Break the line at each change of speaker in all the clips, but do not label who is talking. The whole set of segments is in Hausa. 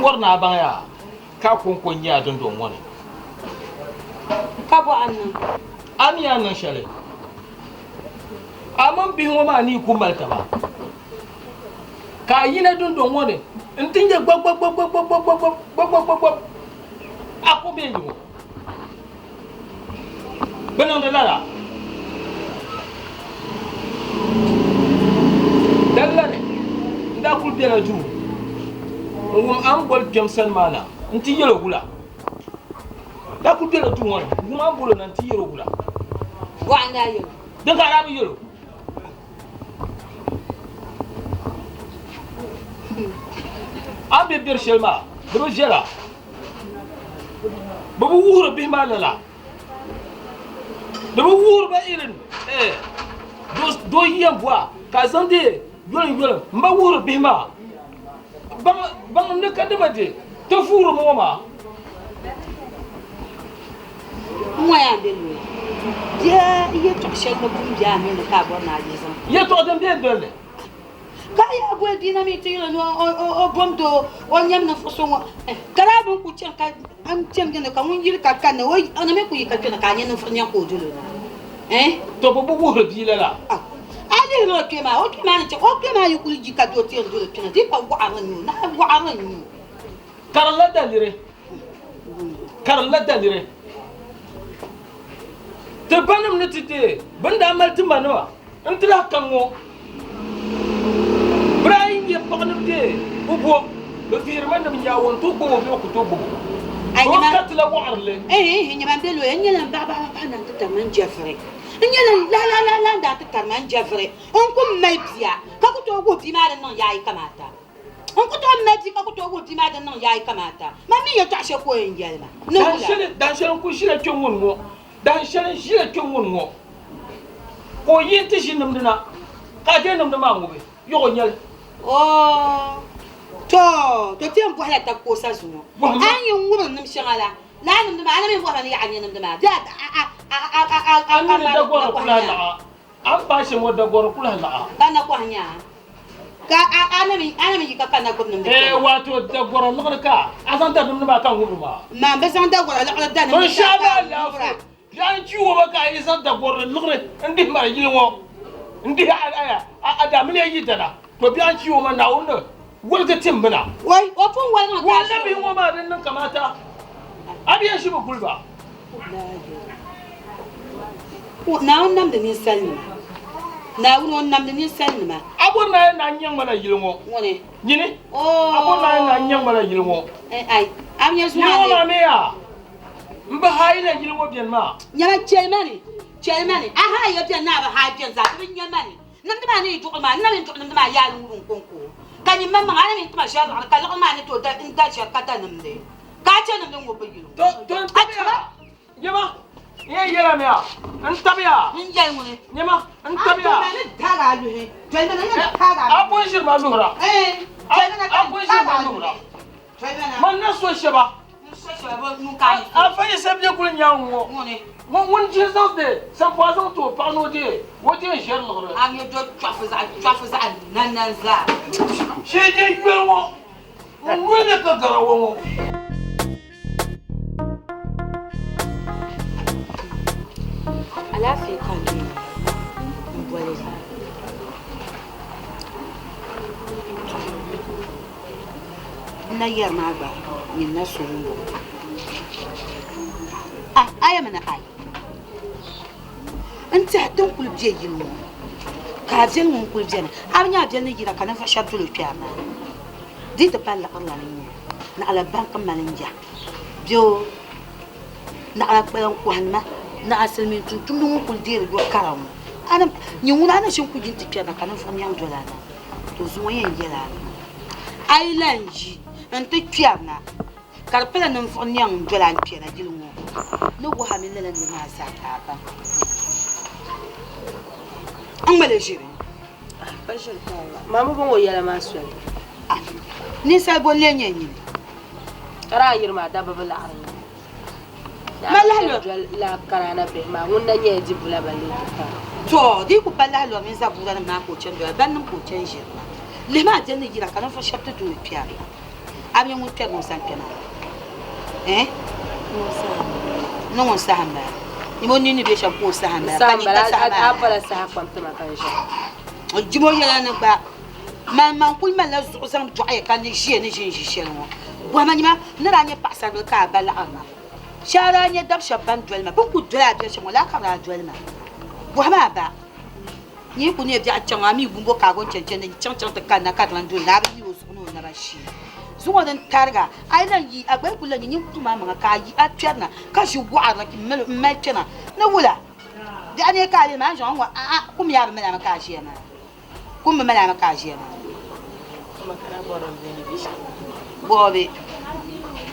Morna baya ka kun ya don wani
ka bo annan
an ya nan shale amman bi ma ni ku malta ba ka yi na don wani in tinje gbogbo ako be yi benon de lara dallare nda kul be na ju an gol jamsan mana nti yelo gula da ku tele tu won nguma bulo nan ti yelo gula
wa anda yelo
de ka rabi yelo abe bir shelma do jela babu wuro bi malala babu wuro ba irin do yem bois ka zande yolo mba wuro bi ma bang ne kadama de te furu mo ma
moya belu dia ye to shel no bum dia me ka bo na jizam
ye to dem de dole
ka ya bo dynamite yo no o bom do o nyam na foso ngo kala bon ku chen ka am chen gene ka mun yir ka kan o ana me ku yi ka chen ka nyen fo nya ko dulu
to bo wuro bi la
ali no ke ma o ke ma ni o ke ma yu ku ji ka do ti dulu chen di pa wa aran na wa aran karalla dalire te banam ne tite banda malti manwa ntla kango brain ye pagnam de ubo do firman nam jawon to bo be ko to bo ay ma katla warle nyama belo nyala baba bana ta man jafre nyala la da ta man jafre on ko mebia ka ko to go bi ma nan yayi kamata on ko to mebia ka ko to go bi ma nan yayi kamata mami ya ta she ko en yelma no dan shele ko shire chongon mo dan shele shire chongon mo ko yenti shinum dina ka je num dama ngobe yo nyal to tempo hala ta ko sa zumo an yi ngubun num shangala la num dama ana me fo bani ya num dama da an da goro kula la an ba shi mo da goro kula la kana ko hanya ka ana mi ka kana ko num wato da goro luka azan da num dama kan ngubuma ma be san da goro la da num inshallah yan ciwo baka yi san da goro luka ndi mara yilwo ndi ada mine yi tada to biyan ciwo man na wunda wulga timbina wai ofin wai na wanda bi ngo ma dan nan kamata abiyan shi ba kulba na wannan da ni sani na wannan da ni sani ma abun na nyan mana yilwo wone yini abun na nyan mana yilwo ai am yan su ma me ya mba haina yilwo biyan ma nyama chairman aha yo biyan na ba ha biyan za bin nyamani nam dama ni to ma nam to nam dama ya lu konko kan yi mamma ana min kuma sha ka lo ma ni to da in da sha ka ta nam de ka ce nam den wo bayi to tabiya yema ye yera me ya an tabiya in jai mu ne yema an tabiya an ta ga lu he to ina na ta ga abun shir ma luhra abun shir ma luhra man na so sheba a fa yi sabje kulun yawo mon Jesus de sa poison to parno de wote cher lore am yo do twafuza nananza sheje gbewo wone ka garawo ala fi kan mbole na yama ba ni na sungo aya mana ai انت هتون كل بجي يلمو كافين من كل بجي ارنيا بجي يجي كان فشرت له بياما دي تبال الله ني على بانك مالنجا جو على بلان كوهنما na asalmin tun kun dira do karamu ana nyuna na shin ku jinti pia na kana fam yang dola na to zuwa yen yela island ji ante pia na karpela nan fam yang dola pia na jilmo no go ha min nan ni ma sa ta ba an male shi bashir tawa mama bon wo yela ma so ni sa bo lenye ni ra yirma da babala aran malalo la karana be ma wonna nye jibula balle to di ku balla lo min zabura na ma ko chen do ban ko chen shi le ma jan ni gira kana fa shapta to piya am yang mutter no san kana no on sahamba ni mo ni be shampoo sahamba
abala sa kwamta makanja
jibo yala na ba man kul man la zo san to ay kan ni je no bo ma ni ma na ra ni pasa do ka bala ama shara ni dab shaban dwelma bu ku dwela be shamo la ka ra dwelma bo ma ba ni ku ne bi a changa mi bumbo ka gon chen ni chang ta kan na ka lan do na bi o su no na ba shi zuwa dan targa ai nan yi agbai kullu ni kuma ma ka yi a twerna ka shi bu'ara ki mel tena na wula da ne ka le ma jan wa a kuma ya ba mala ka shi ma kuma mala ka shi ma
makara boron ni bi
bobe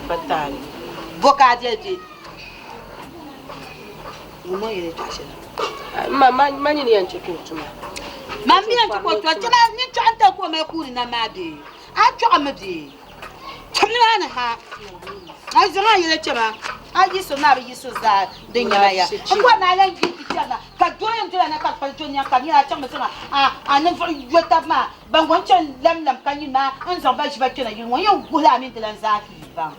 batali
boka de mo yele tashi
mani ni yanche kutuma
mami yanche kutuma tuma ni chanta ko me kuri na made a twa amade tamna na ha ai zama yele chama ai so na bi so za dunya ya ko na la yi kitana ka doyen tula na ka falto nya ka ni a chama sana a nan fa yota ma bangon chan lam kan yi ma an zan ba shi ba kina yin wani gula min tilan zafi ba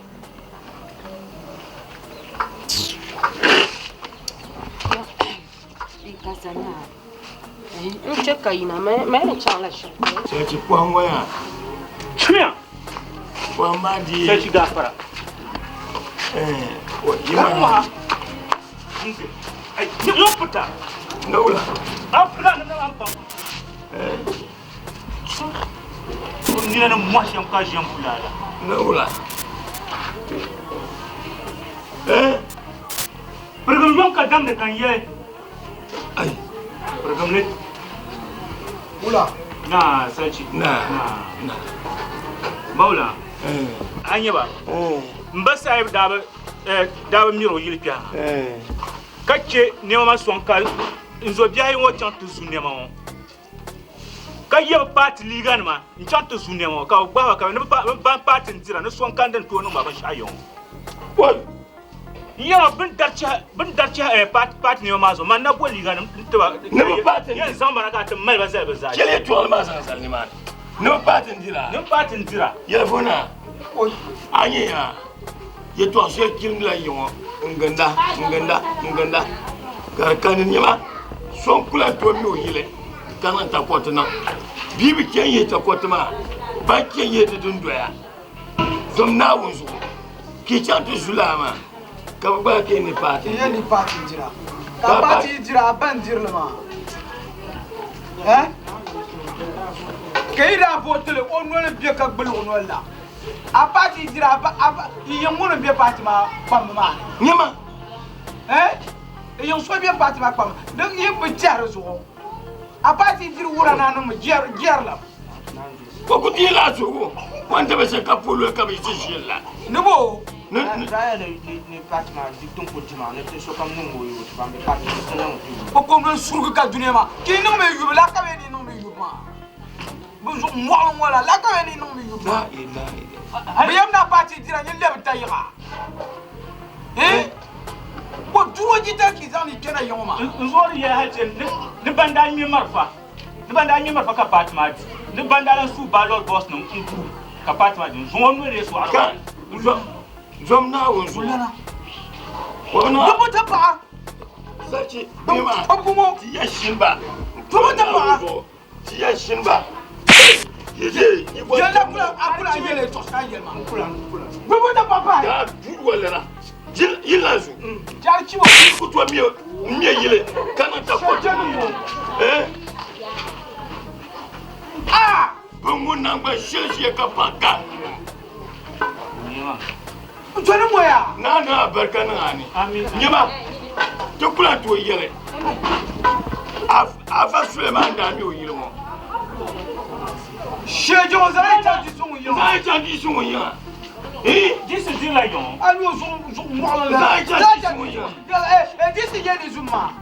kasana
cheka ina me changla shi
sai ci kwan waya
Chimia
kwan ma di
sai ci gafara
yi ma
ai yo puta
naula
afra na ampa ni na mo sham ka jam bulala
naula
Pergam yon ka dam de kan ye
ai
pergam le
ula
na sai ci
na
maula anya ba mbasa da ba miro yilpia kache ne ma sonka nzo bia yi wo chantu sunne ma ka ye party liga ma chantu sunne ma ka gba ka ne ba party ntira ne sonka ndan to no ma ba shayon
boy
ya bin darcha party ne ma zo man na bo liga ne ba
ne ba party
ya zamba na ka ta mai ba sai ba za
kele to ma san sal ni man ne ba party ntira ya fona anye ya ye to so kin la yo nganda garkan ni ma son kula to mi o yile kan ta ko tana bibi ken ye ta ko tama ba ken ye ta dun doya zum na wunzu ki chantu zulama ka ba ke ni party
ye ni party jira ka party jira ban jirle ma ke ida botele on no le bi ka gbel on wala a party jira ba ye ngono bi party ma pam ma
nyama
ye so bi party ma pam de ye bi jar zo a party jira wura na no jar la
ko ko di la zo wanda ba se ka polo ka bi shi la
nebo
ne
party ma dicton ko tima ne te so kam no mo yo ba me party ko ko no surgu ka dunia ma ki no me yu la ka be ni no me yu ma bonjour moi la ka be ni no me yu ma Bayam na party dira ni lebe tayira. Ko duwo jita ki zani kena yoma.
Nzori ya haje ni banda mi marfa. Ni banda mi marfa ka patmat. Ni banda lan su balol boss no nku ka patmat. Zon no re su ara.
Zom na wonzu. Wona.
Dubo ta ba.
Sachi bima.
Obumo.
Ti ya shimba.
Dubo ta ba.
Ti ya shimba. Yeye,
yala kula yele to sa yelma kula. Dubo ta papa.
Ya dudu wala na. Yilazu.
Jar chiwo.
Ku to mi yele kana ta ko. Bungu nangba sheshe ka paka.
Joni moya.
Na barka na ani. Amin. Nyama. To kula to yele. Afa Suleiman da mi o yele mo.
Shejo zai ta di sun yo.
Zai ta di sun yo.
This is like yon.
Alu so mo la.
Zai ta di sun yo.
This is yeni zuma.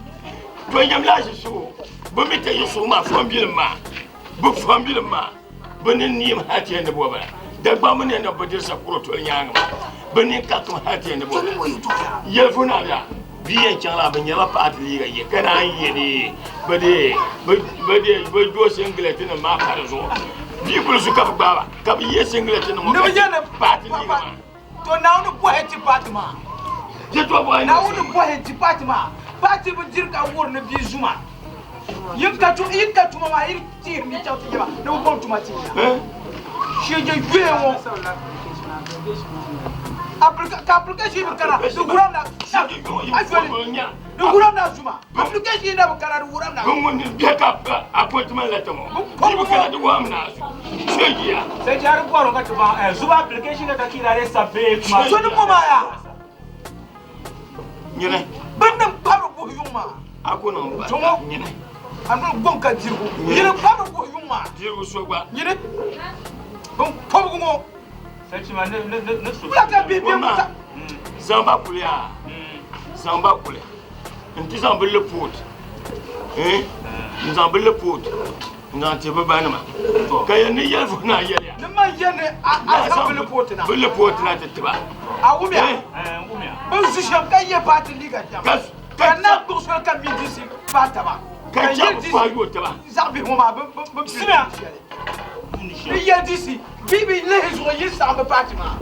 To yam la shi so. Bo mi te yeso ma fambil ma. Bu fambil ma. Benin nim hati ne bo ba. Da gba mun ne bo dir sa kuro to nyanga. Benin ka to hati ne bo. Ye funa ya. Biyen chala ban yala pat liga ye kana yede. Bade do singlet ne ma ka zo. People su ka baba ka bi singlet no mo.
Ne bajana
party ni ma.
To now no boy ti Fatima.
Je to boy
Now no boy ti Fatima. Fatima jirka wor na bi zuma. Yinka tu mama yin tir mi chaw ti ba. No bon tu mati. She je gwe won. Application kara du guranda. Du guranda zuma. Application da kara du guranda.
Gongo ni be ka appointment letter mo. Ibu kala du wam na. Shegia.
Sai jar ko ro ka tuba zuba application da kira re sabbe kuma.
So ni mama ya.
Nyene.
Bandam paro bo yuma.
Ako no ba. Nyene.
Ando gonka jirgo. Nyene paro bo yuma.
Jirgo so ba.
Nyene. Bon pogo mo.
Sai ci ma ne so.
La ka bibi mo.
Zamba kulia. Zamba kulia. Nti zamba le pot. Zamba le pot. Na te ba na ma. Kaya ni yel fu na yel ya.
Ne ma yene a zamba le pot na.
Le pot na te ba.
A umia.
Umia.
Bon su sham ka ye parti liga jam. Kana ko so ka mi disi pata ba.
Ka ja ko yo te ba.
Zabi mo ma be sima. Ni ye disi. Bibi le zo ye samba parti ma.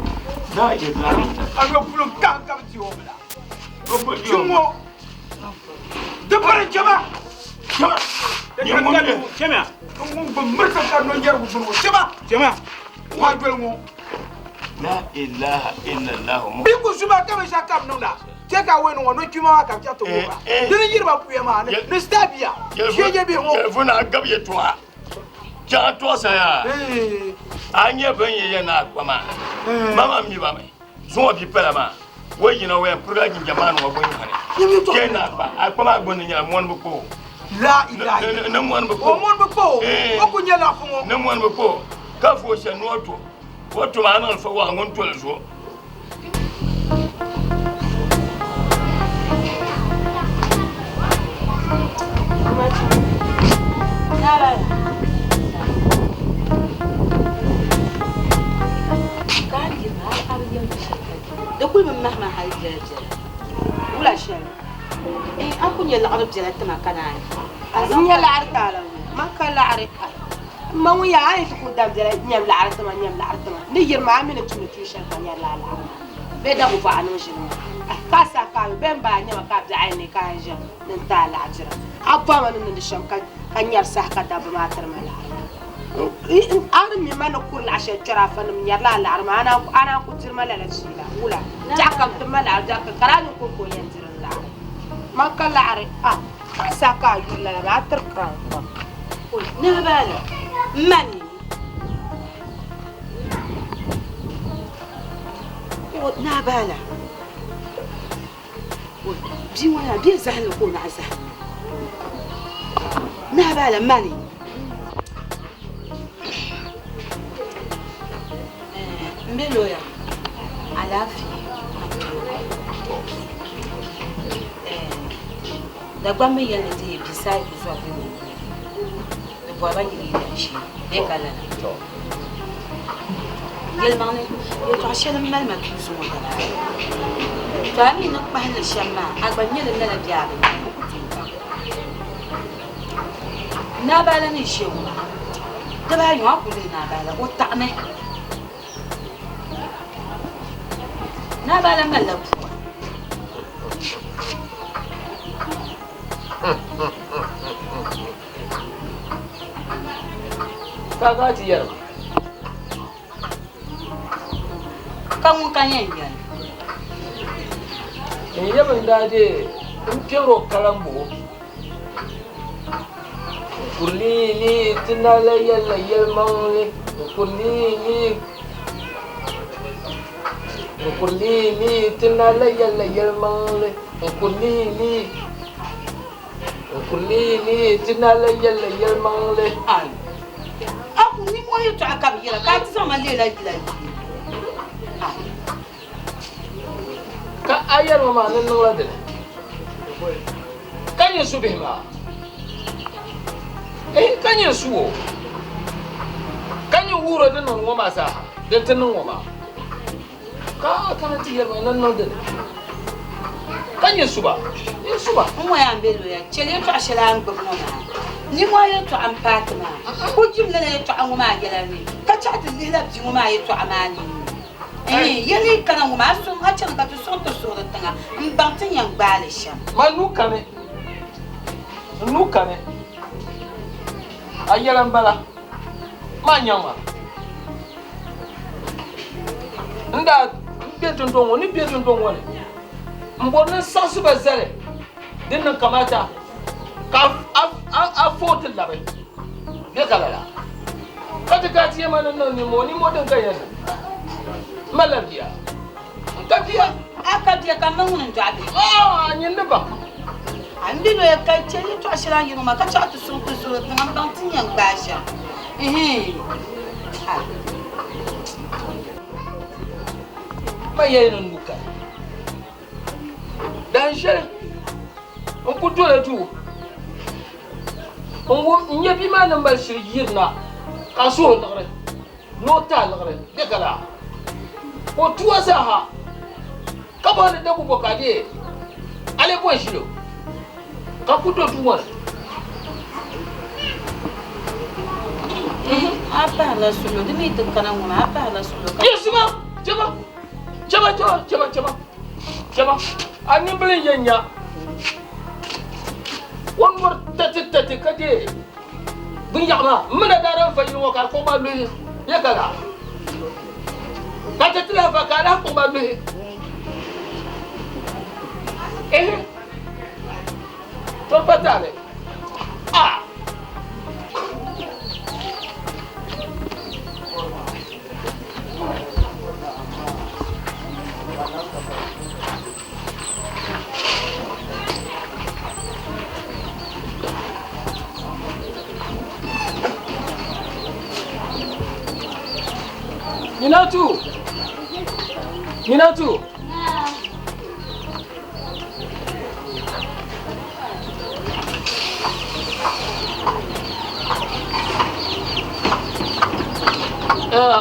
Da ye la.
Alo pulo kan kam ti o bla.
Ko yo.
Tumo. De pare jama.
Jama. Ni mo ne.
Chemia.
Mo be merta ka no yer bu tumo. Jama. Wa jwel mo.
La ilaha illallah.
Biku suba ka be shakam nonda. Te ka we no no twima ka kya to ba. Dini yirba kuye ma ne stabia. Sheje bi ho.
Fu na gab ye to a. Ja to sa ya. Anye ban ye na kwama. Mama mi ba mai. So bi pela ma. We yina we pura jin jama no bo yin hane. Ke na ba akoma gbonu nya mo nbo ko.
La ilaha.
Na mo nbo ko.
O mo nbo ko. O ku nya la fu mo.
Na mo nbo ko. Ka fo she no to. Wato ma nan fa wa ngon to zo.
ده كل من مهما حاجة ولا شيء أكون يلا عرب جلت ما كان عارف
أزني لا عرفت على ما كان لا عرفت ما هو يعرف قدام جلت نيم لا عرفت ما نيجر معاه من التونتوش كان يلا لا بدا وفعنا وشنو كاسا كان بين بانيا ما كاب زعيني كان جا ننتال عجرة أبا ما نندشم كان يرسح كذا بما ترملا أنا مما نقول عشان شرافة من يلا لا عرم أنا كنت ملا لا شيء لا ولا جاكم تملا جاك كراني كوكو ينزل لا ما كان لا عرف ساكا يقول لا ما تركان
نهبالة ماني نهبالة بيوانا بيزهل يكون عزه نهبالة ماني ملويا علافي دغبا مي يلدي بيساي بزوبي بابا يلي شي بكلا يل ماني يتعشى لما ما تزوم فامي نقبه للشمع اغبني لنا بيابي نابالا نشيو دبا يوا كلنا نابالا وطعنه نابالا ملب
Kakati yar.
Kamu kanya yan.
Ya bendade, kero kalambo. Kulili tinala yalla yalmangli. Kulili tinala yalla yalmangli. Kulili tinala yalla yalmangli.
Ay. Aku ni mo yo ta kabira ka ti sama lela gila.
Ka ayar mama nan la de. Kanya subihma. Kanya suwo. Kanya wuro din non ngoma sa. Den tan ngoma. Ka kana ti yar nan non de. Kanya suba. Suba.
Mo ya mbelo ya. Chele to ashela an gbogbo na. ni mo ye to am patma ko jim la ye to an ma gela ni ka cha ti ni la ji mo ma ye to amani yeli kana mo ma so ha chan ka to so to so tanga mbang tin yang bale sha
manu kane ayala mbala ma nyama nda bietun tongo ni bietun tongo ne mbona sasu bazale dinnan kamata ka a foto labai be kala kata ka tiye mana nan ni mo dan kayan malabiya ka biya
aka biya kan nan mun to abi
nyin da ba
andi no ka ce ni to ashira ngi ma ka cha to so nan ban tin yang basha
ma yayin nuka dan shere on ku dole tu on nya bi ma nan bal shirgirna kaso lagre no ta lagre de kala ko tuwa saha ka ba da ku bokade ale bon shilo ka ku to tuwa
apa la sulo de mi to kana mo apa la sulo
yesuma jaba ani blin yenya won war tati kade bin yama mana daran fa yiro ka ko ba lu ya kala ka tati la fa kala ko ba lu to patale Minatu.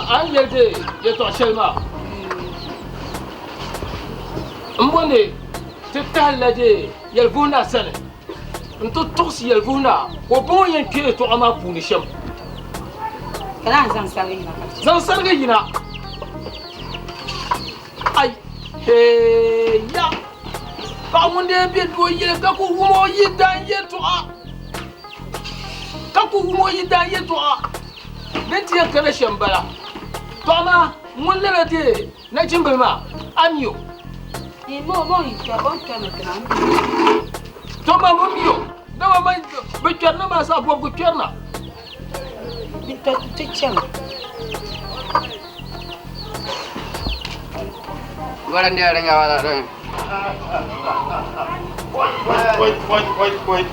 An yelde ya to shelma. Mbone titalla de yelvuna sane. Nto toksi yelvuna ko bon yanke to ama puni shem.
kana zan sarina
Zan sarga yina. Ai he ya ka wonde be do yele ka ko humo yidan yeto a ka ko humo yidan yeto a benti ya kana shambala to ma mun lele de na jimbal ma amiyo
mo yi bon kana kana
to ma mo miyo da ma be kerna ma sa bo ko kerna
bita tchama
Guarda dia orang awal orang.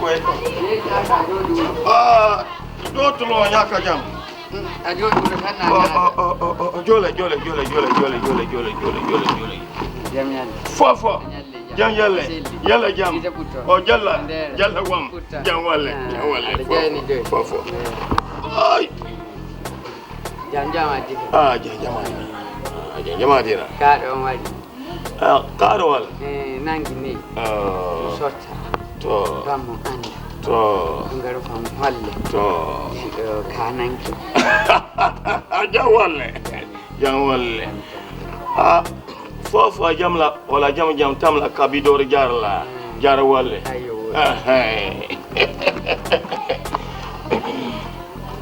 Wait. Do to lo nyaka jam.
Ajo dulu sana.
Jole.
Jamian.
Fo. Jam yalla jam. O jalla wam. Jam wale. Fo. Ai.
Jam adi.
Jam adi.
Kado mari.
Kado wala.
Nangi ni. Sota.
To.
Kamu anda.
To.
Ngaro kamu halle.
To.
Kananki.
Jam wale. Fofa jam la wala jam tam la kabidor jar wale.
Ayo.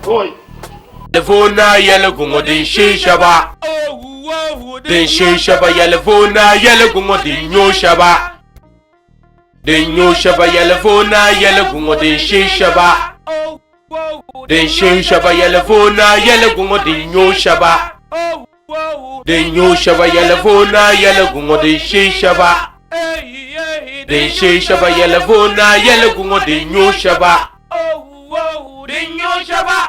Oi.
Telefona yele gungo din shishaba. Din shishaba yelefona yele gungo din nyoshaba. Din nyoshaba yelefona yele gungo din shishaba. Din shishaba yelefona yele gungo din nyoshaba. Din nyoshaba yelefona yele gungo din shishaba. Din shishaba yelefona yele gungo din nyoshaba. Din nyoshaba.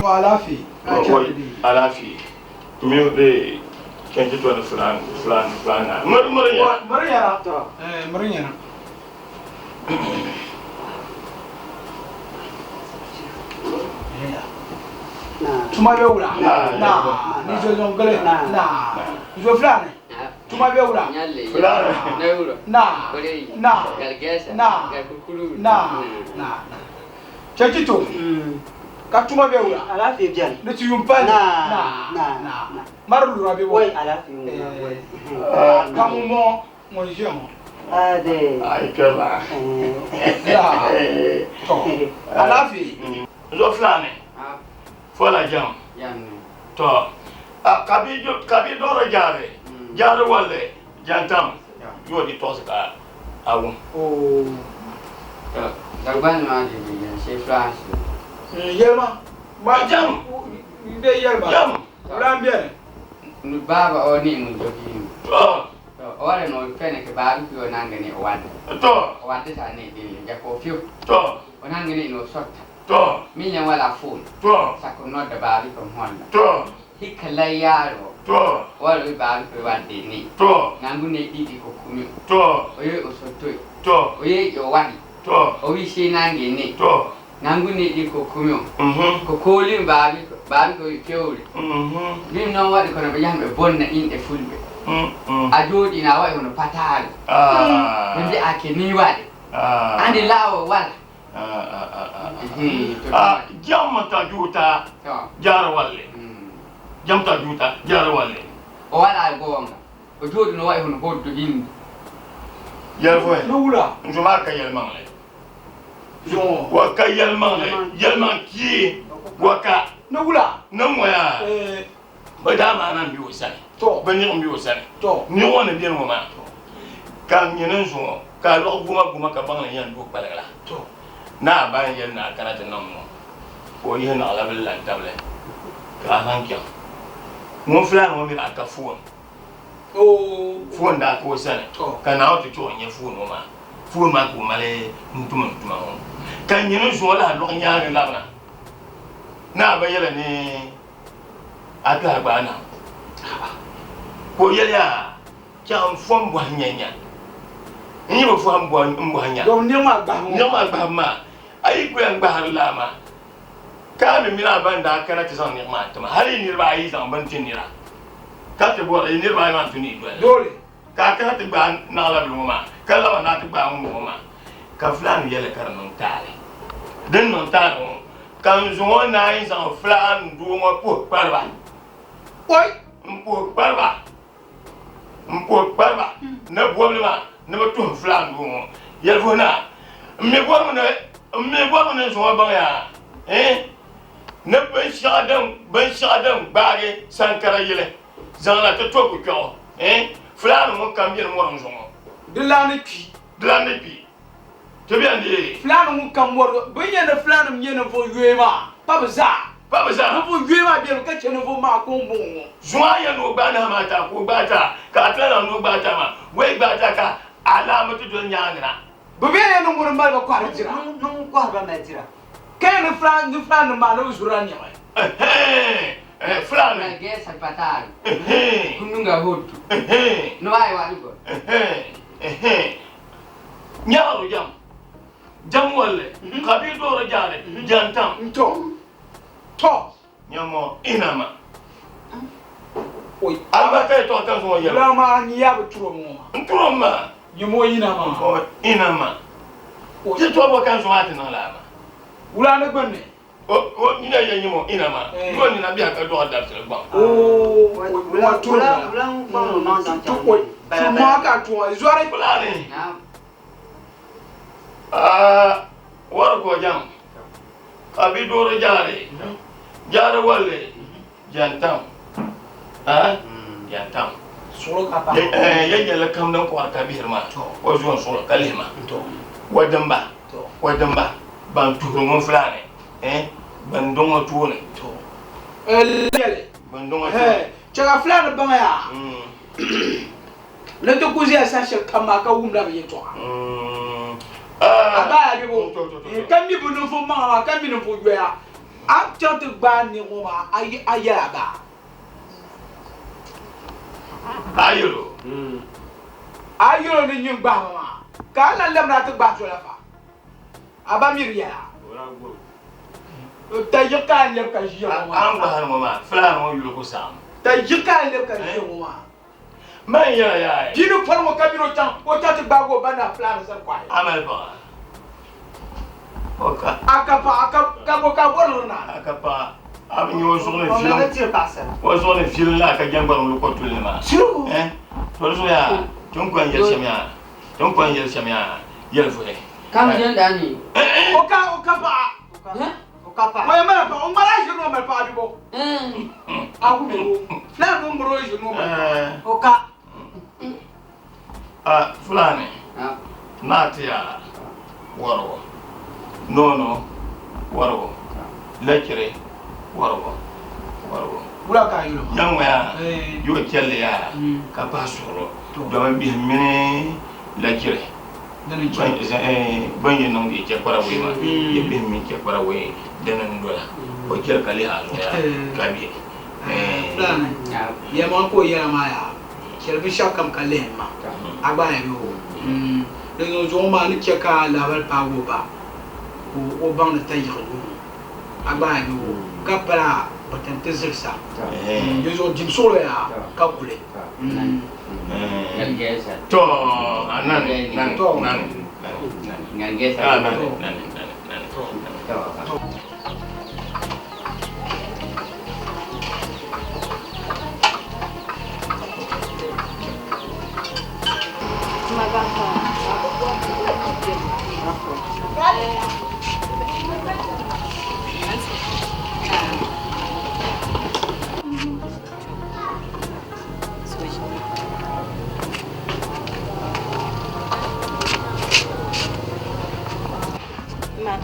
alafi
alafi mi be kenji to fulan
Maria to Maria tuma be wura na ni zo zongale na zo fulani tuma be wura na chachito ka tuma be wura
ala fi bien
ne tu yumpa na maru rabe wo
ala fi
kamumo mo jemo
ade
ay kala
ala fi
zo fulani fola jam to kabi doro jare walle jantam yo di toska awun
Darban ma di c'est France.
Yelma ba jam ide yelma
jam
rambien
Nu baba o ni mun jogi.
to
Ore no fene ke ba ku o nangani o wan.
to
O wan ta ne di ja ko fiu.
to
O nangani no sot.
to
Mi nya wala fun.
to
Sa ko no da ba bi ko honda.
to
Hikala yaro.
to
Wala ba ku wan di ni.
to
Nangu ne di ko kumi.
to
O ye o so to.
to
O ye yo wani.
to
O wi shi nangi ni.
to
Nangu ne di ko kumi.
mhm
Ko kolin ba bi ko fiu.
mhm
Min non wadi kono be yambe bonna inde fulbe.
mhm
A jodi na wa hono patali. Ndi ake ni wadi. Andi lawo wala.
jam ta juta jar walle jam ta juta jar walle
O wala gonga. O jodi no wa hono boddo indi.
yel fo
no wura
njuma ka yel mangle
jo
wa ka yel mangle yel man ki wa ka
no wura
nan waya ba da ma nan bi wasani
to
ba ni bi wasani
to
ni wona bi no ma ka nyenen so ka lo guma ka bangla yan do balagala
to
na ba yel na kana tan no o yi na ala billa table ka han kya mo flan mo mi aka fuon
o
fuon da ko sane
to
ka na o to nye fuon ma fuon ma ko male ntuma on ka nyenen so la lo nyaare labna na ba yele ni ata ba na ko yele ya kya fom bo nyanya ni bo fom bo hanya
do ne ma gba
ni ma gba ma ai ko yan gba la ma ka mi na ban da kana ti san ni ma tama hali ni ba yi san ban tin ni ra ka te bo ni ba ma tuni do
dole
ka kana ti gba na la bi ma ka la na ti gba mu ma ka flan yele kar non tale den non tale kan zo na yi san flan du mo po parba
oi
mpo parba na bobli ma na ba tu flan du mo yel fo na me bo ne zo ba ya na ban shadam bare sankara yele zangla to ku ko flan mo kambien mo ron zo
dilani pi
to bi andi
flan mu kam wor be yene flan mu yene fo yema pabza fo yema bi ka chene fo ma ko bon
zuwa ya no ba na mata ko bata ka tala no bata ma we bata ka alamatu don nyangina
be yene no ngor mbal ko arjira
no ko ba metira
kene flan ma no zura nyama
flan
Na gesa patali. Kununga hotu. No ai wali go.
nyaaro jam walle kabi do rajale jantam
to
nyamo inama
oi
albaka to tan so yelo
la ma ni ya buturo mo
ntroma
nyimo yina ma
o inama o je to bo kan so ati na la ma
wula na gbenne
o ni na nyimo inama ko ni na bi aka do dar se gba
o wula
wula ba no san
to oi to ma ka to izore
fulani
Na
war ko jam kabi do rajale jara walle jantam jantam
solo ka pa
ya la kam dan ko ka bi hirma o zon solo kalima wadamba ban turu mon fulane ban dongo tuone
lele
ban dongo tuone
chaga fulani banga ya le to kuzi asa she kama ka wumla be to abaya bi bo kan mi bu no fo ma kan mi no fo gbe ya am chante ba ni ngoma ayala ba
ayolo
ayolo ni nyum ba ma ka la lemra te ba so la fa abamir ya ta yaka lem ka jiyo
am ba har mama flan mo yulo ko sam
ta yaka lem ka jiyo ma
man ya
dinu par mo kabiro chan o chante ba go bana flan sa kwa
amal ba oka
aka bor na
akapa am nyo so ne
On
film
ne tire pas ça.
o so ne film la ka jambar mo ko tulne ma to so ya ton ko ngel shamia yel fo he
Kam jen dani.
oka ba
Okapa.
Moi mara pa on mara je no mara pa bibo aku bro na no bro je no
Oka.
fulani natia waro nono waro lekere waro
bula ka yulo
yang ya yo kelle ya ka pasoro do man bi mini lekere
dani
ban yin non ke kwara we ma ye bi mi ke kwara we denan dola o kel kali ha ya kabi
fulani ya man ko yara ma ya kelbi shakam kalle ma agba ya yo le zo ma ni ke ka la bal pa go ba o bang de tayi ko agba ya yo ka para potente zirsa yo zo dim solo ya ka kule
to nan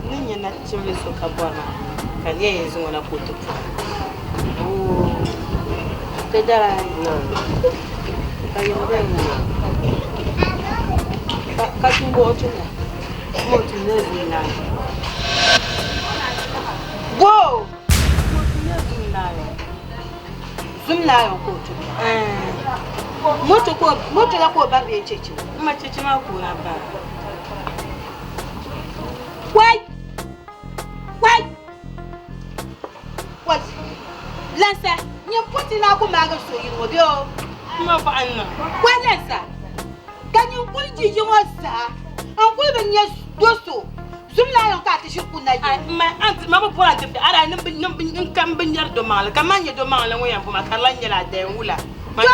Ninya na chimle soka bwana. Kanye yezu ngona kutupu. Tedara no. Kayombe na. Katumbo otuna. Motu nezi na. Wow. Motu nezi na. Zumla yo kutu. Moto la ko ba be cheche. Ma cheche ma ko na ba. What? Lansa, you put in our maga so you will go. No, Anna. What, Lansa? Can you put you was, sir? Uncle, when yes, do so. Zumla on cat is your good night. My aunt, Mamma Polat, I don't come in your domal, come on your domal away from my calendar de Wula. My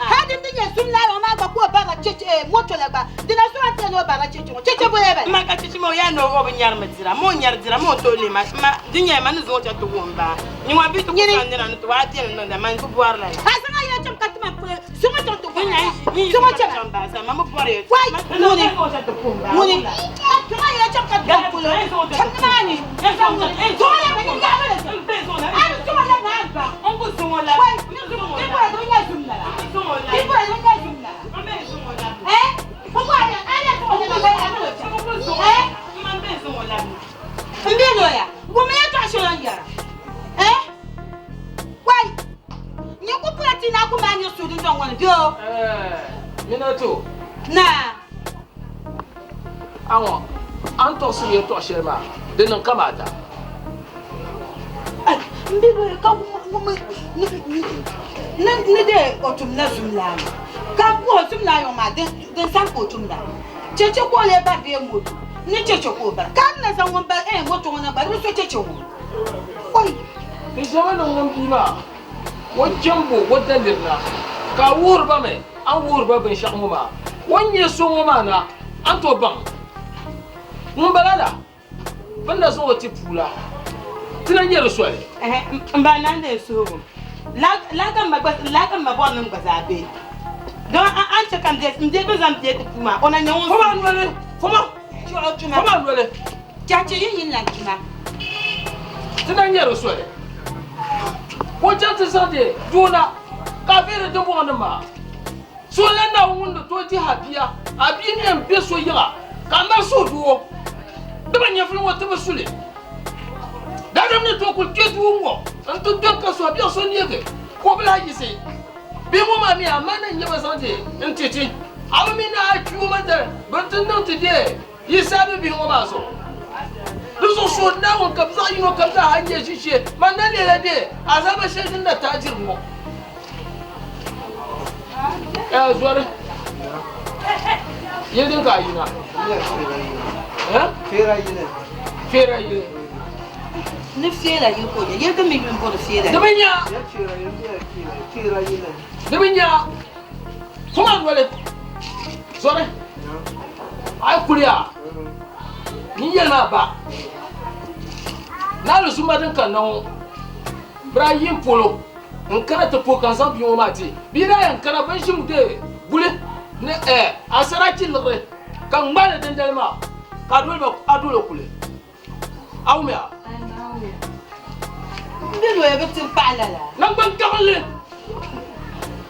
how did you soon lie on my back church a motolaba? Did I start to know about a church? Whatever. My Catchimoyano over Yarmazira, Monyardra, Motoli, my dinner man is water to Womba. You are bit to get in and to write in the man to Warley. As I am cut my so much to win, so much of them, Mamma Poria. Why? Money goes at the pool. Money. Can I let you cut the pool? Check the money. And so
Minato.
Nah.
Awa. Anto siye to shema. Denan kamata.
Mbigo ka ni de otum na zumla. Ka ko zumla yo ma de san ko tumda. Cheche ko le ba de moto. Ni cheche ko ba. Ka na san won ba moto na ba so cheche wo. Oi.
Ni jama no ngam bima. Wo jambo wo dalirna. Ka wur ba me. An wur ba ben shak muma. Wonye so muma na anto ban. Mun balala. Banda so wati pula. Tina nyere swale.
Mba nande so. La kan ba bon ngbaza be. Don an che kam de mde bezam de kuma. Ona nyawon.
Foma nwele. Foma. Foma nwele.
Chache yin la kima.
Tina nyere swale. Wo jante sande dona ka fere de bo ma. So lenda wundo to ti habia. Abi ni embe so yira. Ka na so duo. De ba nyefle wo te besule. Da Madame ne to ko ketu ngo. Anto donka so bi so niege. Ko bla yise. Bi mo mami amana nyeba sante. Ntiti. Amina chu mata. Bantan non te de. Yisabe bi ngo ba so. Luso so na won kabza yino kabza hanje shishe. Manale la de. Azaba shedin da tajir ngo. Zuwa. Yedin ka yina.
Fera yine.
Fera yine.
Ne fera yine ko ya. Yedin mi yun ko fera.
Dabanya.
Fera yine.
Dabanya. Kuma wale. Zuwa. Ai kuriya. Ni yelma ba. Na lu suma din kan nan. Ibrahim Polo. On kana te po kan san biyo mati. Bira yan kana ban shi mude. Bule. Ne asara ki lore. Kan mbale den delma. Ka dole ba adule kule. Awmia.
Ndelo ya betin palala.
Nang ban kalle.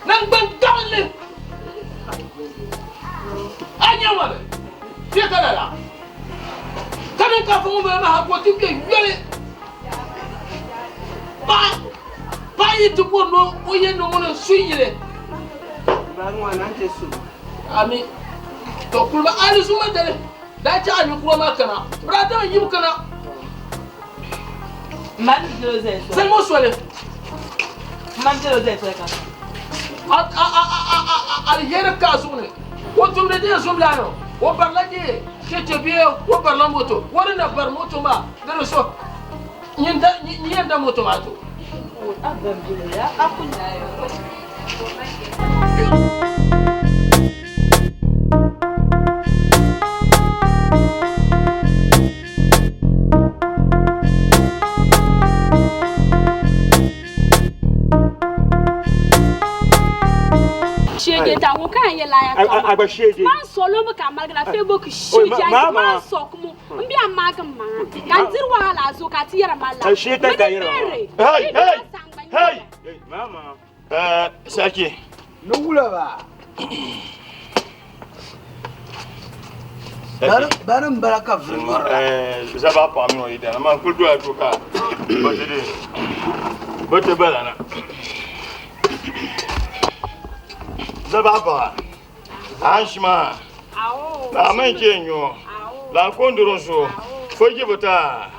Nang ban kalle. Anya wale. Ti kana la. Kana ka fu ba ha ko ti ke yele. Ba yi tu ko no o ye no mo sunyile.
Ba ngwa nan te su.
Ami to kulba ali suma dare da ci ami kuma makana brada yim kana
Man Joseph.
sai mo sole
Man Joseph ka.
al yere ka sune wo tumre de sumla no wo barla de ke biye wo barla moto wori na bar moto ma dare so nyenda moto ma to
Abam ya akunya yo.
Shege ta wo kan ye la ya ka.
Agba shege.
Man solo bu ka malga na Facebook shege ya man so kuma mbi amaga ma. Kan dir wahala zo ka tiyara malla.
Shege ta yira.
Hey.
Mama.
Saki.
No wula ba. Barin baraka vrima.
Zaba pa mi o ida. Ma kuldu atuka. Botede. Bote balana. Zaba pa. Anshima.
Awo.
La menke nyo. La kondoro so. Foji bota.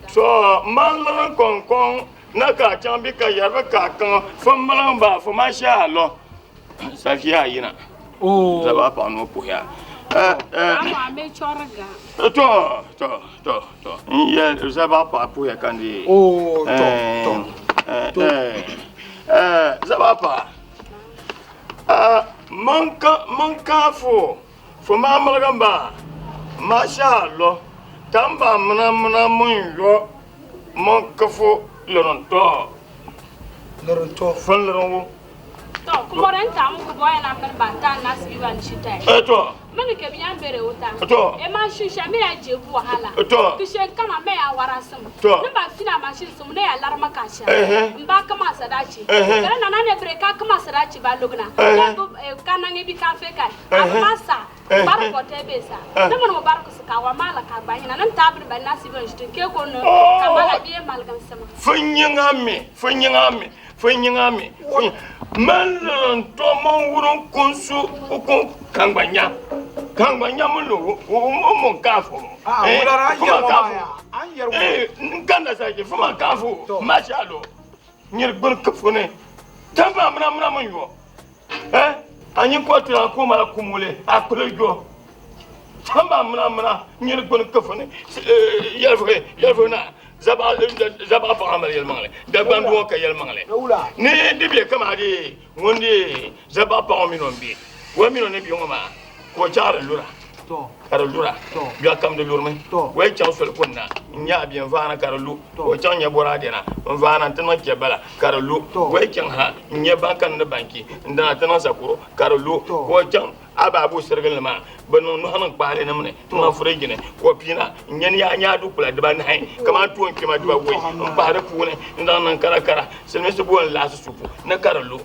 So man konkon na ka chambi ka yarba ka kan fo malamba fo masha Allah. Safiya yina.
oh
Zaba pa no poya.
Ama me chorga.
To. Ya zaba pa poya kandi.
oh
Zaba pa. Manka fo ma malamba. Masha Allah. Tamba mna mun yo manka fo loronto. Fon loronwo.
To kuma ran ta mu boy na kan banta na siban shitai.
To.
Mami ke biyan bere wuta.
To.
E ma shisha me ya jebu wahala.
To.
Kishe kama me ya warasum.
To.
Ni ba fina mashin sum ne ya larma kasha. Mba kama sadachi. Kana na ne breka kama sadachi ba lugna. Kana ngi bi ka fe kai. Amasa. Bar ko tebe sa. Namu no bar ko suka wa mala ka ba hina nan tabir ba na siban shitin ke ko no kamala biye malgan sama.
Funyingami. Man to mon wurun kunsu ukun kanganya mulo mon kafo.
Wala an yar
nganda sake fuma kafo mashalo nyir bun kafune tamba mna mun yo anyi ko tira ko mala kumule akule jo tamba mna nyir bun kafune yelfo na zaba fa amal yel mangle da bandu ka yel mangle ni dibe kama di ngondi zaba pa o minombi wa minone bi ngoma ko chara lura karalura biya kam de lurme way chaw sol konna nya bien vana karalu o chaw nya bora dena vana tan ke bala karalu way chan ha nya bankan de banki ndana tan sakuro karalu o chaw ababu sergal ma banu no hanan pare namne tuma furejine ko pina nyen nya du kula de ban hay kama tuon ke ma diba woy pare pune ndana kara selme se bon la supu na karalu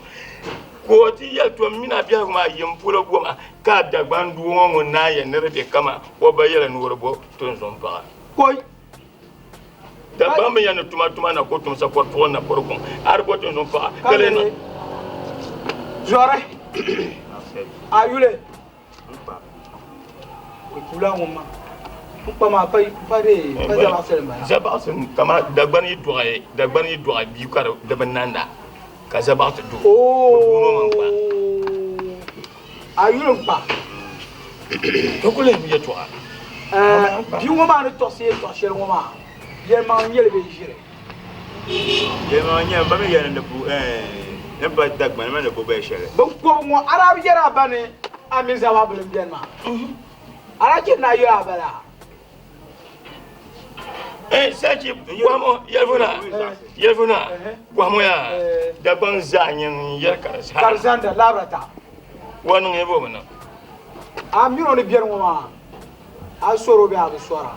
ko ti ya to mina biya ma yempuro goma ka da bandu won na ya nerbe kama wo bayela nuwar bo tun zon fa koy da ba me yana tuma na ko tum sa ko to na ko ko ar ko to fa kale no
Jore ayule ko kula ngoma ko ma pay pare pa da selma
zabatin kama da gbani doa bi ka da bananda ka zabat do
ayule pa
to ko le mi to
bi ngoma no to se to shere ngoma ye ma nyele be jire
ye ma nya ba me yana da bu ne ba dagban me ne bo be shere
ba ko mo arabi jara bane ami zawa bulum bien ma araji na yo abala
saki gwamo yelfuna gwamo ya daban zanyin yar
karzanda labrata
wannan yabo mana
amiro ne biyan ngoma a soro be abu sora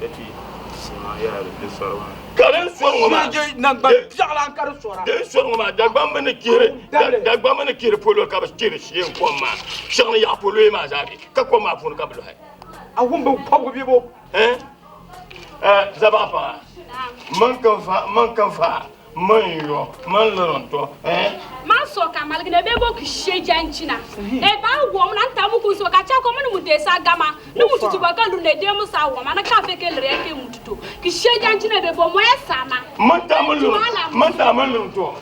dati sama ya da soro
karen soro ngoma
je nan ba fiala kar sora
de soro ngoma dagban mana kire polo ka ba kire shi en koma shana ya polo ma zabi ka koma fun ka bulu hay
a humbu pagu bibo
Zabapa, man yo, man loronto,
Maso kamalgine bebo kisheja nchina. Ba wo na ntamu kuso ka cha ko mu desa gama. Nu mututu ba ka lu ne de mu sa wo mana ka fe ke lere ke mututu. Kisheja nchina bebo mo esama.
Man ta mun loronto.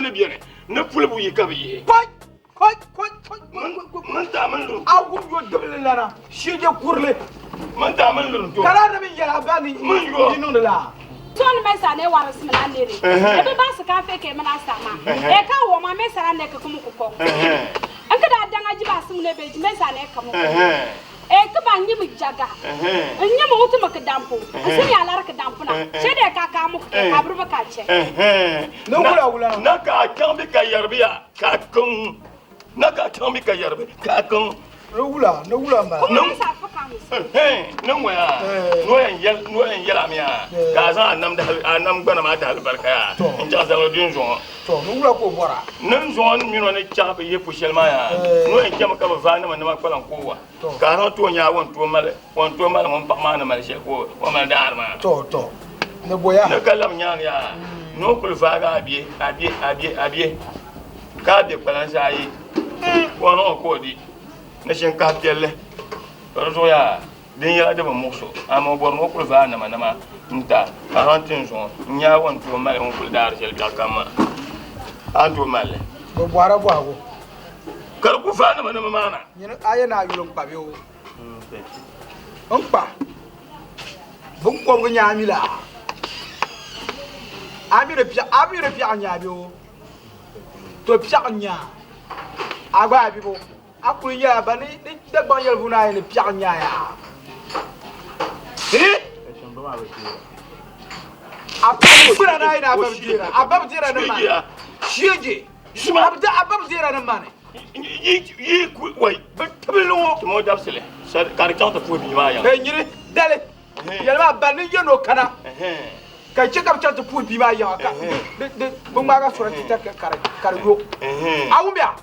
Ne biere. Ne pule bu yikabi. Man ta mun loronto.
Awu yo dobele lana. Shije kurle.
Man ta mun loronto.
Kala na min yara bani. Dinu la.
Ton mesa ne wara simla nere. E be ba se ka fe ke mana sama. E ka wo ma mesa na ne ka kumu ko. Anka da danga jiba sim ne be mesa ne ka mu. Ka ba nyi mu jaga. Nyi mu utu maka dampo. Asini alar ka dampo na. Shede ka mu ka burba ka che.
No wula.
Na ka kambi ka yarbiya ka kun. Na ka kambi ka yarbi ka kun.
No wula ma.
No sa fa ka mu.
Nan waya. No yan yala miya. Ka san annam gana ma ta albarka ya. In ja zalo din zo.
To no wula ko bora.
Nan zo mi no ne cha be ye pushel ma ya. No yan kema ka ba va na ma kwalan kowa. Ka ran to nya won to mal mon pa ma na mal she ko wa mal da arma.
To. Ne boya.
Ne kalam nya ya. No kul fa ga abie. Ka de kwalan sai. Wa no ko di. Na shin ka telle. Zo ya din ya da ba muso amma bor no kul fa na ma nta karantin zo nya won to mal on kul dar sel ka kama anto mal
bo boara bo ago
kar ku fa na mana
ni aya na yulon pa be o on pa bu ko ngo nya mi la amire pia nya be o to pia nya agba bi bo akuru nya ba ni de gban yel vuna ni pia nya ya Ababzira na ina ababzira na mane. Shije. Ababzira na mane.
Yi wai tabelo mo dabsele. Sar karikanta fu bi ma ya.
Nyire dale. Yalma bani yeno kana. Ka cheka chanta fu bi ma ya ka. De bumba ga sura kita kariyo. Awumia.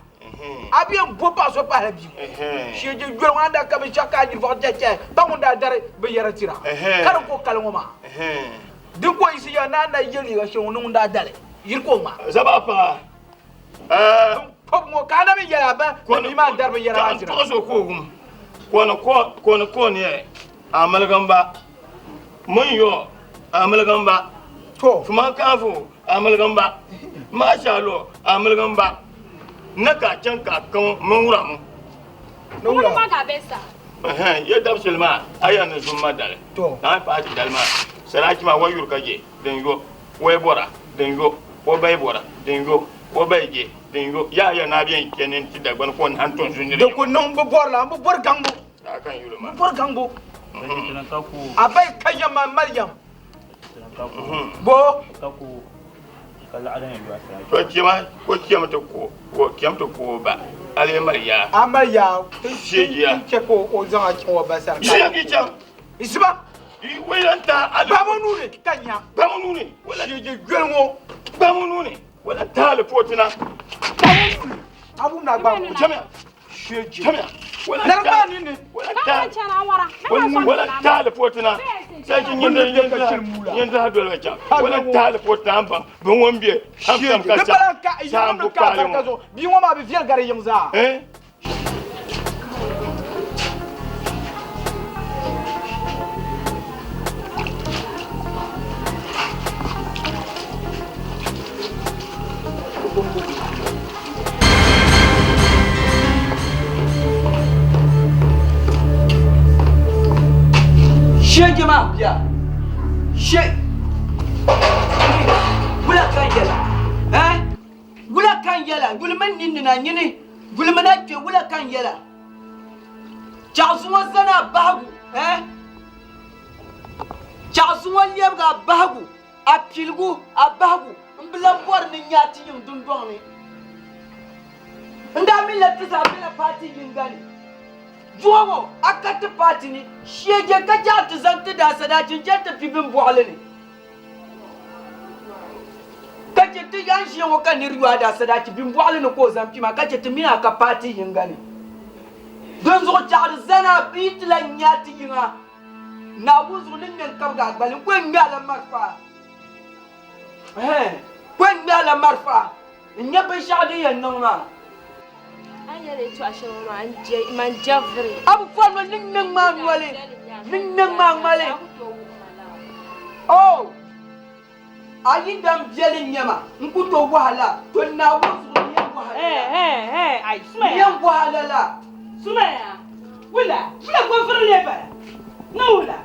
Abiyan boba so pa habi. Shije gwer wanda ka bi chaka ni voteche. Bamunda dare be yara tira. Kar ko kalngoma. Din ko isi ya na yeli ga shon nun da dale yirko ma
zabapa
pop mo kana mi yara ba ko ni ma darbe yara ajira
ko so ko ne amal gamba mun yo amal gamba
to
kuma kafu amal gamba ma sha Allah amal gamba naka can ka kan mun wura mu
no wura ma ga besa
ya dabsulma ayana zumma dale
to
na fa ti dalma saraki ma wayur kaje den yo way bora den yo wo bay bora den yo wo bay je den yo ya na bien kenen ti dagban ko han ton sunni
de ko non bo bor la bo bor gambo
akan yulo ma
bor gambo abay kayama maryam bo
taku kala adan yo asra
ko kiyama to ko ba ale mariya
amarya
shejiya
ke ko o zanga ko basar
shejiya isba Wilanta
Bamonune Kanya
Bamonune
wala je gwelmo
Bamonune wala tale potina
Abuna ba
jamia
shege
come here
na ba ni ne
wala tala fotuna sai kin yin da dole ka wala tala fotuna an ban ban wambe am sam ka sa am
ka ka zo bi mo ma bi fiel gare yim za
shege ma ya wula kan yala gulman ninni na nyini gulman na ke wula kan yala chasuwa zana bagu chasuwa lebga bagu a pilgu a bagu mblan bor ni nyati yim dundong ni nda mi la tisa bila party yingani Jogo akati party ni shege ka jati zanti da sadacin jata fibin bohale ne kace ti yan shi wo kan riwa da sadaci bin bohale ne ko zamfi ma kace ti mina ka party yingani don zo jar zana bitla nyati yinga na wuzu nin men kabga gbali ko ngala marfa ko ngala marfa nyabe shadi yan nonga
Anyere to ashoro anje man javri.
Abu fano ning mangwale. Ning mangwale. Oh. Ayi dam jeli nyama. Nkuto wahala. To na wuzu nyam wahala.
Ai suma.
Nyam wahala la.
Suma ya. Wala ko fara leba. No wala.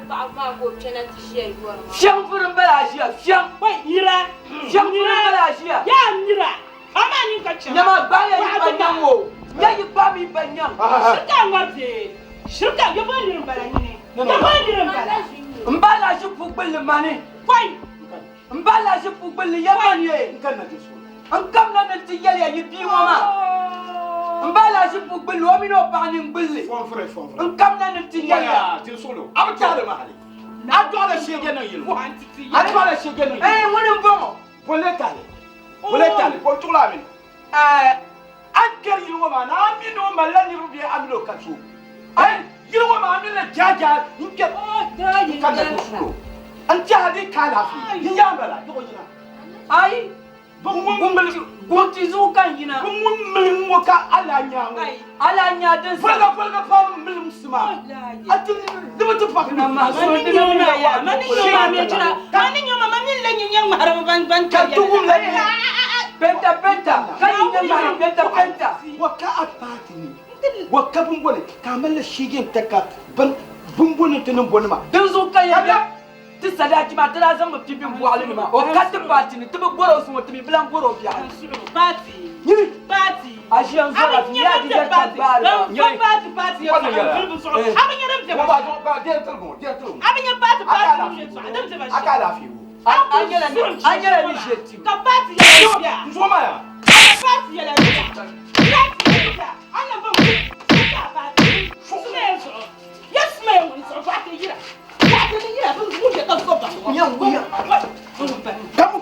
Ba ma go kenan ti shi yuwar ma.
Shan furin bala shiya. Shan.
Wai ira.
Shan furin bala shiya.
Ya nira. Ama ni ka chama.
Nyama baya yi banyan wo. Ya yi ba mi banyan.
Shirka ngarte. Shirka ya ba ni mbala ni. Ya ba ni mbala.
Mbala shi fukbul mani.
Wai.
Mbala shi fukbul yaman ye.
kan na jiso
An kam na nan ti yale yi bi wa ma. Mbala shi fukbul wo mi no ba ni mbulli.
fon frère
An kam na nan ti yale.
ya til solo am ta da mahali a dole shege nan yilo a dole shege nan
Wani bongo.
bolle tale bolle tale ko tula min an ker yilo ma na amino malani rubi amilo kaso yilo ma amilo jaja inke kan na solo an ta hadi kala fi yin ya bala to jina
Ai. Gonti zo kan yina.
mun mo ka ala nyawo
Ala nya din sa.
Falga pam milim sima atin dimatu fakna ma so
Mani nyoma ya. Mani nyoma me jira. Mani nyoma mani lenyi nyang mahara ban
ka tugum la
Penta. Kan yin ma penta.
waka apatini waka bumbone kamalla shigen taka ban bumbone tunin bonma
Din zo kan yina. Ti sadaki ma tana zan mafi bin buwali ma. O ka ti pati ni ti bi goro su mutum bilan goro biya.
Party.
Yiri.
Party.
Ashi an zo a fiya di jar kan bari.
Party ya. Abin ya rabta ba.
ba dia telmo
Abin ya party ya so adam se ba shi.
aka lafi
An yara ni sheti.
Ka party ya biya.
nzoma ya
Party ya biya. Party ya. Ana ba mu. Ka party. Sume so. Yes me won so party ya. Party ya ba mu ke ka ko ba.
Nyam guya.
kamu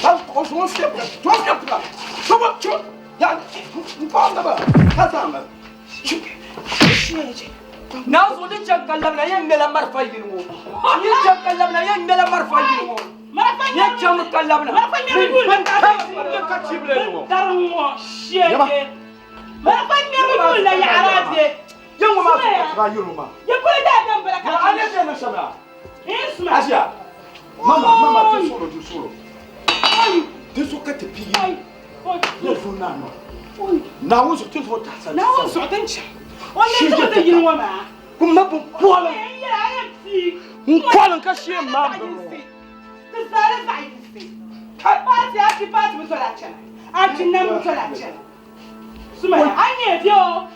kamu ko so step to step la so ba chu ya mpanda ba hasamba
Na zo din can kallam na yin mela marfa yirmo. Yin can kallam na yin mela marfa yirmo. Yin can kallam na.
Marfa yirmo ban ta.
ka cible no
Darmo shege. Marfa yirmo la ya arade.
yango ma ka yuruma
Ya ko da dan baraka.
ya ale de na shaba
Isma.
asia mama tu solo tu so ka te pigi ya fo na no na wo so tu so ta sa
Na won so dan cha. Wannan so da yin wama.
kuma bu kwala
Ya ya fi.
kwala ka shi ma
Ta sare sai fi. Ka party ya ki party mu so la cha. A tin na mu so la cha. Suma anye dio.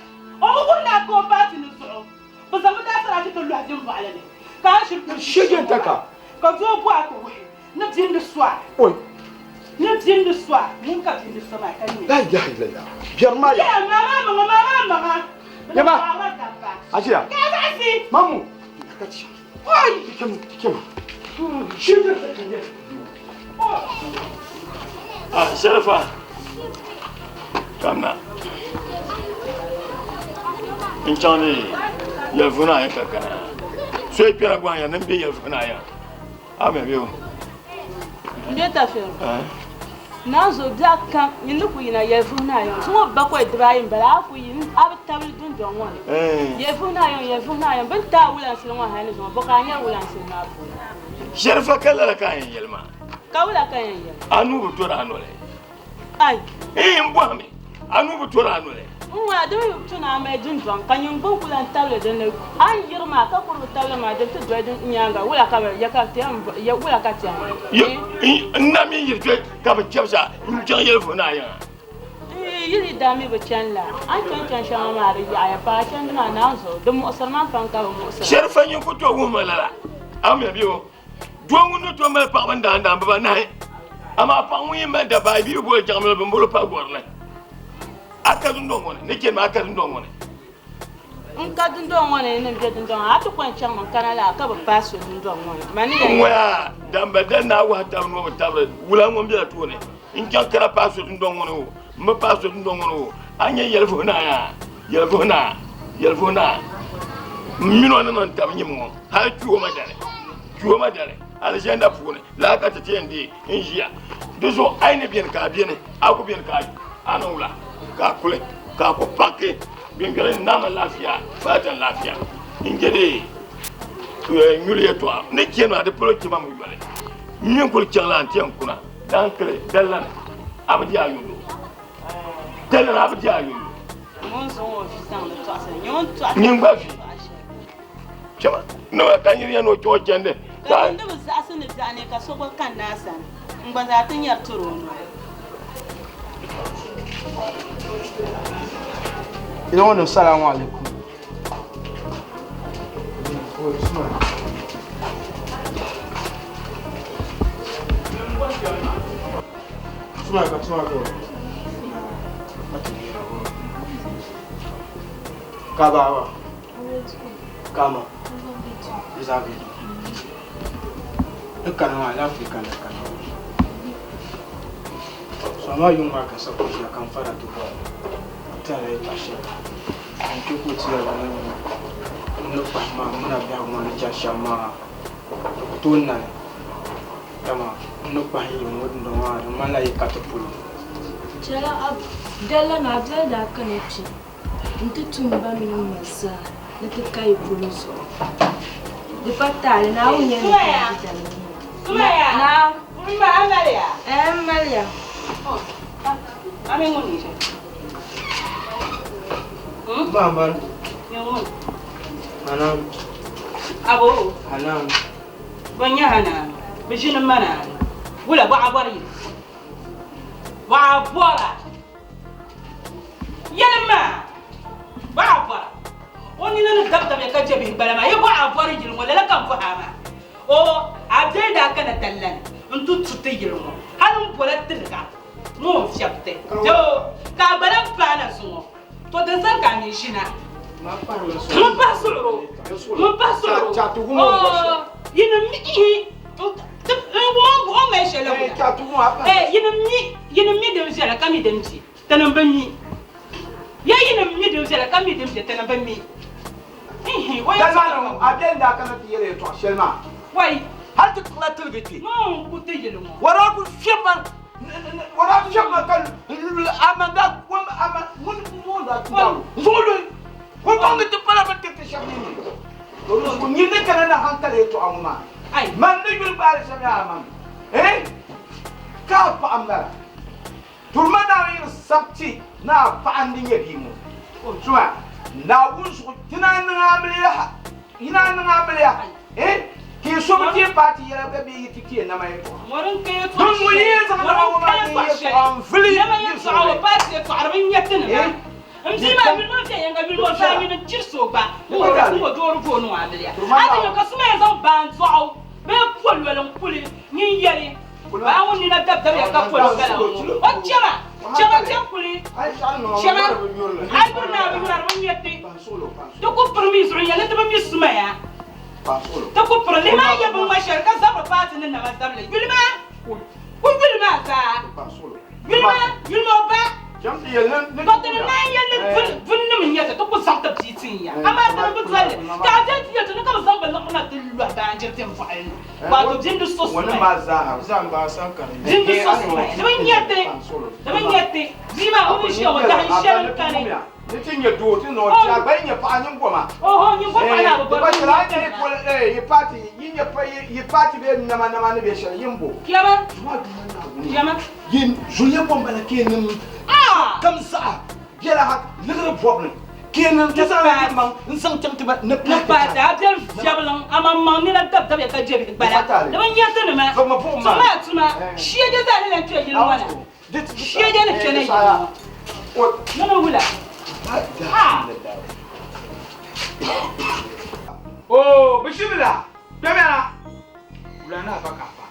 O mu na ko party no so. Ba za mu da sara ta lu ajin ba alane. Ka shirku
shige taka
ka zo bu aka wai. Na din da swa.
oi
Na din da swa. Mun ka din da swa ma kan ne.
la ilaha illallah biyarma ya
Ya mama.
Yaba. asia
Ka ba si.
mamu ka ci
Oi.
tikema shige taka
Sharafa Kamna. Inchani yelfuna ya kakana. So e pera gwa ya nambe yelfuna ya. Ame biyo.
Ndeta fe. Nazo daka nyindu ku yina yelfuna ya. So ba ko Ibrahim bala ku yin abtabil dun don won. Yelfuna ya ban ta wula sin wa hani zo ba ka nya wula sin na fu.
Sherfa kala la kan yelma.
Ka wula kan yel.
Anu bu tora anole.
Ai.
Mbwami. Anu bu tora anole.
Mwa do tuna me dun don kan yin bon kula tawle den ne an yirma ka ko tawle ma de to do nyanga wula ka ya ka te ya wula ka te
na mi yirte ka ba chebsa njan yelfuna ya
yiri dami ba chanla an kan shama ma ri ya pa chan na zo dum osarman fan ka mo osar
sherfa yin ko to wuma lala am ya biyo duwangu no to mel pa banda nda ba na ama pa wi ma da ba bi bo jamel ba mbolo pa gorna aka dun don wona ne ke ma aka dun don wona
nka dun don wona ne be dun don atu kwan chan man kanala ka ba paso dun don wona mani da
wa damba dan na wa ta no ta wula ngom bi to ne in kan kara paso dun don wona o ma paso dun don wona o anya yelfona ya yelfona mino na non tam nyimo ha tuwo ma dare alagenda fune la ka tete ndi injia dezo aine bien ka bien aku bien ka anula ka kule ka ko pakke bien gele nama lafia fatan lafia ingede nyuli to ne kieno de polo ki mamu yole nyen ko tiala antian kuna dankle dallan abdi ayundo dallan abdi ayundo
mon so o fisan le to asa nyon to
nyen ba fi chama no ka nyiri no to jende
ka ndu za asini zane ka so kan nasa ngbaza tin yar turo no
ina wannan assalamu alaikum Suma ka Kabawa. Kama. Izabi. Dukkan wa Afrika da kan. Sama yunwa ka sako shi kan fara tuba. Tare da shi. An ki ku tiya da nan. Mun ba ma muna biya mu na jashama. Tunna. Kama mun ba yi mu da wa malai ka tupulu.
Jala ab dala na da kan ci. Nti tumba mini masa nti kai puluso di patale na unye ni
Sumaya na kumba Amalia Amalia amengoni
Mama
yongo
Hanam
abo
Hanam
banya hana bijin mana wala ba abari ba abora yelma Baba, oni nana dabda be kaje bi balama ye ba afari jilmo la kan fahama o ade da kana tallan ntu tutte jilmo hanum poletinga mo fiapte jo ka balam pana sumo to da san ka ni shina mo pasuro yina mi mo me shela yina mi dem shela kami dem ci tanan banyi ya yina mi dem sela kami dem je tana bammi wa ya
Dalmano agenda kana tiyele to shelma
wai
hal tukla tulbiti
no ku tejelo mo
wara ku sheman kan amanda ko ama mun da tudaw zolo ko bangi to pala batte te shamini do ko nyinde kana na hankale to amuma
ai
man ne yul bal shamya amam ka pa amara turmana yir sabti na fa'andin yadimo suwa na wunsu tina nga amliya ki so ti party yara ga bi tiki na mai to
morin ke to
dun mu yi zama da wa ma yi an fili
ya mai to awa party to arbin yatin na amsi ma bil mo fe yanga bil mo fa mi na cirso ba mo ga mo do ru no amliya ati ka suma ya zan ban zo be pol welan puli ni yari ba woni na dab dab ya ka pol gala o chama tempuli chama ay burna bi na ru yetti to ko permis ru yalla to mi suma ya to ko problema ya bu ma shar ka sabra pati na ma dable yulma sa yulma ba But the 9 years, Vunum yet, to put something teaching ya. I'm not going to tell you. God, you to come up and look at the advantage of file. But the gender so one of my Sanka. Gender so doing yet, Zima only show what I shall carry.
The thing you do, you know, I'm buying a pan woman.
Oh, you
party, you party, Namanavation, Yimbo.
Yama,
Julia Pombala ah, come, sir. Get a little problem. Can't just and something about no part. I tell Javelin, I'm a man in a tap of a jib, but I don't yet from a poor man. She doesn't let you. She didn't tell you. What? No, will I? Oh, Bishila, Pamela, Rana Pacapa.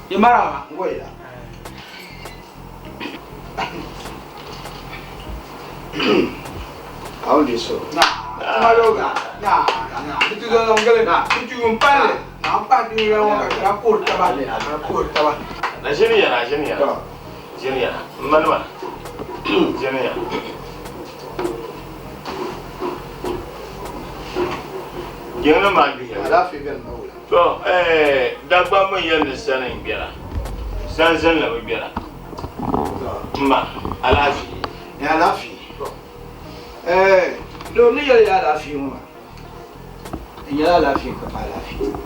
Yamara, wait. How do you so? Nah, it is a long game. Did you pay? Now, party, I put Tabali, I put Tabali.
Junior, Manuel, Junior. Young man, be here. So, that one you understand in Biera. Sansan, Biera. Ma, I love you. I love you.
Don't nearly love you. You love you, I love you.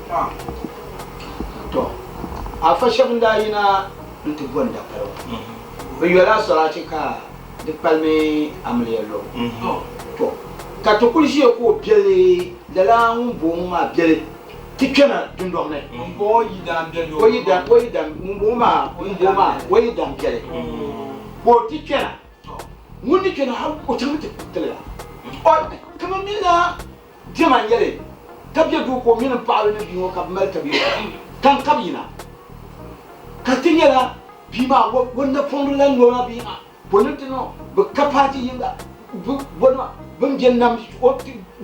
After 7 days, into Bonda. But you are also the Palme Amelielo. Katukushi ko biele de la mboma biele tikena dundome mbo yidam biele oyidam mboma biele ko tikena muni kena ha ko tamete tele o kama mila jama yele tabye du ko min paalo ne biwo ka mal tabiyo kan kabina katinyala bima wonna fondulan ngoma bima bonutino be kapati yinga bonma bum jennam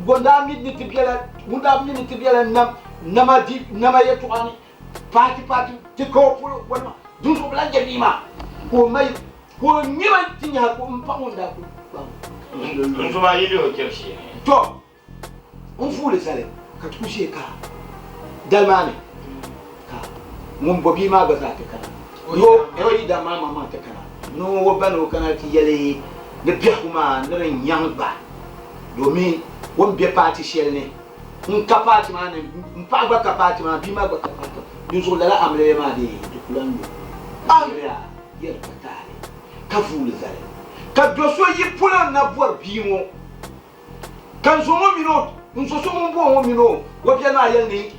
gonda mi nit biela munda mi nit biela nama yetu ani pati ti ko pulo wonna dun ko bla jennima ko may ko nyima tinya ko mpamunda ko
on va yeli o kershi
to on foule sale katukushe ka dalmane ka mum bobi ma ga ta kana yo yida mama ta kana no wo bano kana ti yele de biakuma na nyangba domin won be parti shelne kapati ma ne mpagba kapati ma bima gba kapati yuzo lala amre ma de kulando ya yer patale ka fulu zale ka doso yi pulan na bor bimo kan so mo mino nso so mo bo mino wo bia na yelni